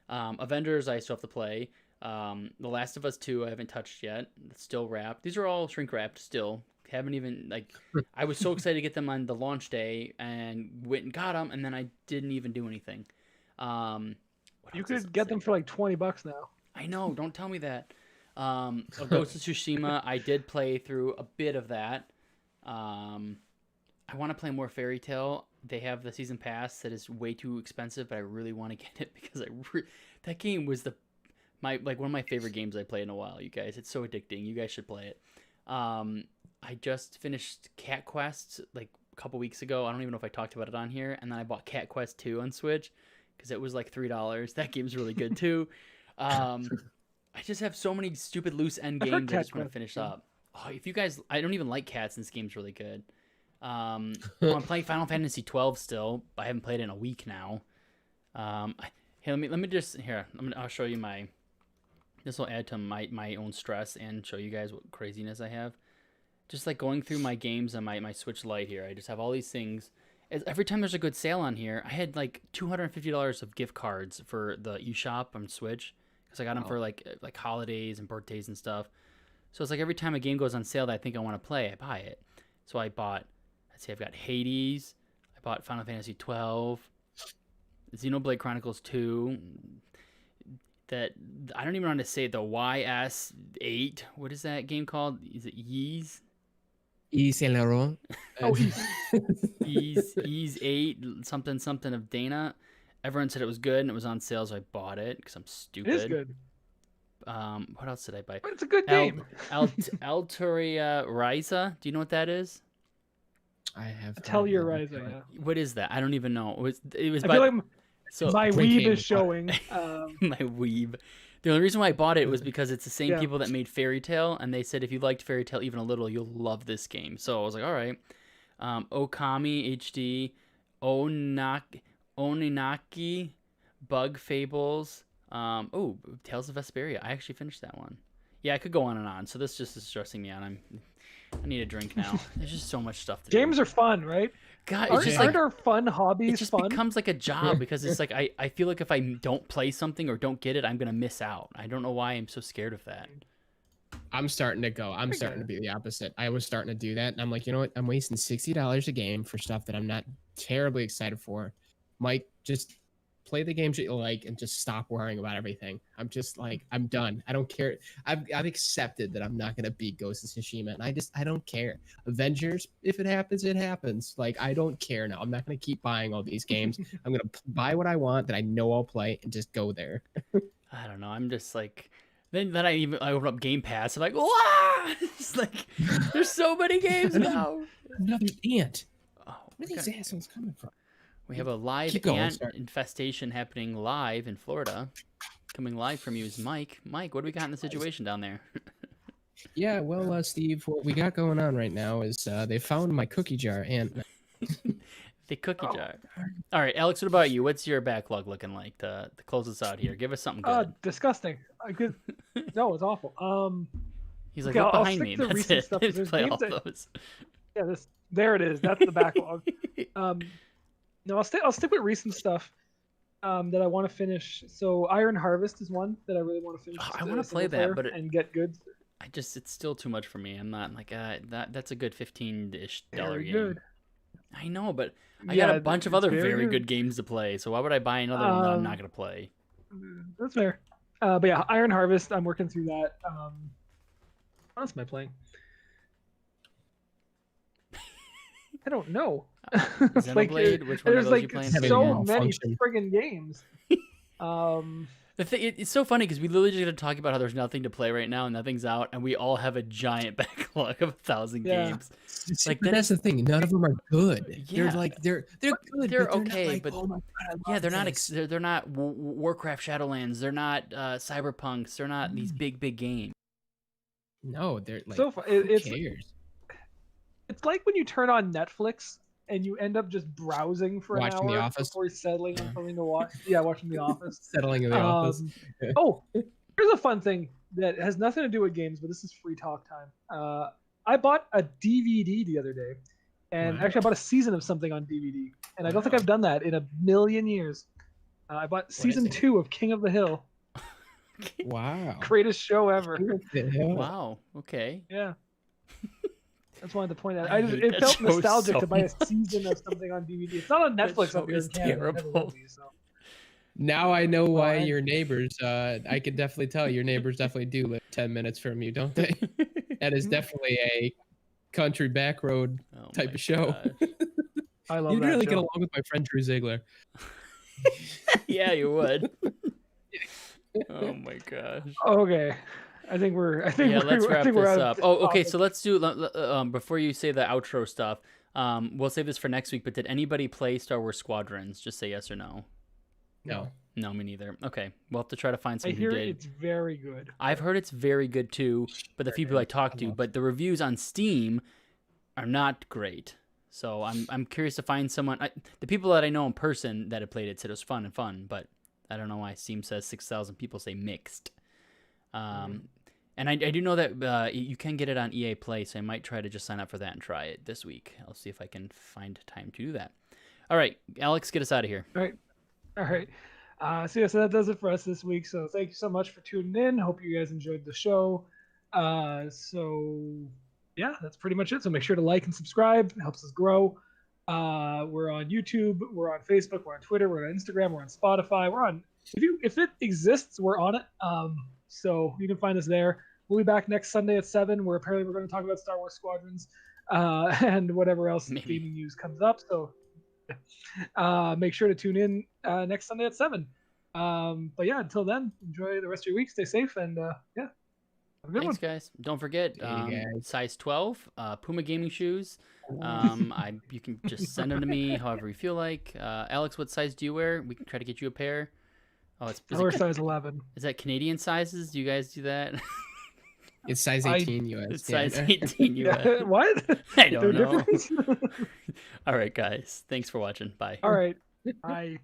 Speaker 1: Avengers I still have to play. The Last of Us 2 I haven't touched yet. It's still wrapped. These are all shrink wrapped still. Haven't even I was so excited to get them on the launch day and went and got them, and then I didn't even do anything.
Speaker 2: You could get them for like $20 now.
Speaker 1: I know, don't tell me that. Ghost of Tsushima, I did play through a bit of that. I want to play more Fairy Tail. They have the season pass that is way too expensive, but I really want to get it because that game was one of my favorite games I played in a while. You guys, it's so addicting. You guys should play it. I just finished Cat Quest like a couple weeks ago. I don't even know if I talked about it on here. And then I bought Cat Quest 2 on Switch because it was like $3. That game's really good too. I just have so many stupid loose end games I just want to finish up. Oh, if you guys, I don't even like cats, and this game's really good. I'm playing Final Fantasy 12 still. I haven't played it in a week now. Hey, let me just here. I'll show you my. This will add to my own stress and show you guys what craziness I have. Just like going through my games on my Switch Lite here. I just have all these things. Every time there's a good sale on here, I had like $250 of gift cards for the eShop on Switch. Because I got them for like holidays and birthdays and stuff. So it's like every time a game goes on sale that I think I want to play, I buy it. So I bought, let's see, I've got Hades. I bought Final Fantasy 12. Xenoblade Chronicles 2. That, I don't even know how to say it, the YS8. What is that game called? Is it Ys?
Speaker 3: Ys Saint-Laurent.
Speaker 2: Oh,
Speaker 1: Ys 8, something of Dana. Everyone said it was good and it was on sale, so I bought it because I'm stupid.
Speaker 2: It is good.
Speaker 1: What else did I buy?
Speaker 2: But it's a good game.
Speaker 1: Altaria Ryza. Do you know what that is?
Speaker 3: I have.
Speaker 2: Altaria Ryza, yeah.
Speaker 1: What is that? I don't even know. It was
Speaker 2: I feel like
Speaker 1: so
Speaker 2: my weeb is showing.
Speaker 1: My weeb. The only reason why I bought it was because it's the same people that made Fairy Tail, and they said if you liked Fairy Tail even a little, you'll love this game. So I was like, all right. Okami HD, Oninaki, Bug Fables. Tales of Vesperia. I actually finished that one. Yeah, I could go on and on. So this just is stressing me out. I need a drink now. There's just so much stuff to do.
Speaker 2: Games are fun, right?
Speaker 1: God,
Speaker 2: aren't our fun hobbies
Speaker 1: it just
Speaker 2: fun?
Speaker 1: becomes like a job because it's like I feel like if I don't play something or don't get it, I'm gonna miss out. I don't know why I'm so scared of that.
Speaker 3: I'm starting to go. I'm starting to be the opposite. I was starting to do that, and I'm like, you know what? I'm wasting $60 a game for stuff that I'm not terribly excited for. Mike, just play the games that you like and just stop worrying about everything. I'm just like, I'm done. I don't care. I've accepted that I'm not going to beat Ghost of Tsushima, and I don't care. Avengers, if it happens, it happens. Like, I don't care now. I'm not going to keep buying all these games. I'm going to buy what I want that I know I'll play and just go there.
Speaker 1: I don't know. I'm just like, then I open up Game Pass. I'm like, wow! It's like, there's so many games now.
Speaker 3: Another ant.
Speaker 1: Oh,
Speaker 3: where are these assholes coming from?
Speaker 1: We have a live ant infestation happening live in Florida. Coming live from you is Mike. Mike, what do we got in the situation down there?
Speaker 3: Yeah, well, Steve, what we got going on right now is they found my cookie jar and
Speaker 1: the cookie jar. All right, Alex, what about you? What's your backlog looking like to close us out here? Give us something good.
Speaker 2: Disgusting. No, it's awful.
Speaker 1: He's like, look behind me. That's it. Play all those.
Speaker 2: Yeah, there it is. That's the backlog. No, I'll stick with recent stuff that I want to finish. So Iron Harvest is one that I really want to finish.
Speaker 1: I want to play that, but
Speaker 2: and get good.
Speaker 1: It's still too much for me. I'm not like that's a good $15-ish game.
Speaker 2: Good.
Speaker 1: I know, but I got a bunch of other very good games to play. So why would I buy another one that I'm not gonna play?
Speaker 2: That's fair. But yeah, Iron Harvest. I'm working through that. What else am I playing? I don't know.
Speaker 1: Xenoblade? Which one of those are you playing?
Speaker 2: There's so many friggin' games.
Speaker 1: The thing, it's so funny because we literally just going to talk about how there's nothing to play right now and nothing's out, and we all have a giant backlog of 1,000 games.
Speaker 3: Like that's the thing. None of them are good.
Speaker 1: Yeah.
Speaker 3: They're good.
Speaker 1: They're okay,
Speaker 3: like,
Speaker 1: but
Speaker 3: oh my God,
Speaker 1: they're not Warcraft Shadowlands. They're not Cyberpunks. They're not these big games.
Speaker 3: No, they're like.
Speaker 2: So
Speaker 3: who cares?
Speaker 2: It's like when you turn on Netflix and you end up just browsing for an hour before settling on something to watch. Yeah, watching The Office.
Speaker 3: Settling in The Office.
Speaker 2: Here's a fun thing that has nothing to do with games, but this is free talk time. I bought a DVD the other day, and actually I bought a season of something on DVD, and I don't think I've done that in a million years. I bought season 2 of King of the Hill.
Speaker 3: Wow.
Speaker 2: Greatest show ever.
Speaker 1: Wow. Okay.
Speaker 2: Yeah. I just wanted to point out. It felt nostalgic to buy a season of something on DVD. It's not on Netflix up here in Canada.
Speaker 1: Terrible.
Speaker 3: Now I know why your neighbors. I could definitely tell your neighbors definitely do live 10 minutes from you, don't they? That is definitely a country back road type of show.
Speaker 2: I love
Speaker 3: You'd
Speaker 2: that
Speaker 3: really
Speaker 2: show.
Speaker 3: get along with my friend Drew Ziegler.
Speaker 1: Yeah, you would. Oh my gosh.
Speaker 2: Okay.
Speaker 1: Let's wrap this up. Okay. So let's do before you say the outro stuff. We'll save this for next week. But did anybody play Star Wars Squadrons? Just say yes or no.
Speaker 3: No.
Speaker 1: No, me neither. Okay, we'll have to try to find someone
Speaker 2: I hear
Speaker 1: who did.
Speaker 2: it's very good.
Speaker 1: I've heard it's very good too, but the few people I talked to, but the reviews on Steam are not great. So I'm curious to find someone. The people that I know in person that have played it said it was fun, but I don't know why Steam says 6,000 people say mixed. And I do know that you can get it on EA Play, so I might try to just sign up for that and try it this week. I'll see if I can find time to do that. All right, Alex, get us out of here.
Speaker 2: All right. So that does it for us this week. So thank you so much for tuning in. Hope you guys enjoyed the show. Yeah, that's pretty much it. So make sure to like and subscribe. It helps us grow. We're on YouTube. We're on Facebook. We're on Twitter. We're on Instagram. We're on Spotify. We're on. If it exists, we're on it. So you can find us there. We'll be back next Sunday at 7, where apparently we're going to talk about Star Wars Squadrons and whatever else gaming news comes up. So make sure to tune in next Sunday at 7. But yeah, until then, enjoy the rest of your week. Stay safe, and yeah, have a good
Speaker 1: Thanks,
Speaker 2: one.
Speaker 1: guys. Don't forget, size 12, Puma gaming shoes. You can just send them to me however you feel like. Alex, what size do you wear? We can try to get you a pair. Oh,
Speaker 2: I wear size 11.
Speaker 1: Is that Canadian sizes? Do you guys do that?
Speaker 3: It's size 18 US.
Speaker 1: It's size 18 US.
Speaker 2: Yeah, what?
Speaker 1: I don't know. All right, guys. Thanks for watching. Bye.
Speaker 2: All right. Bye.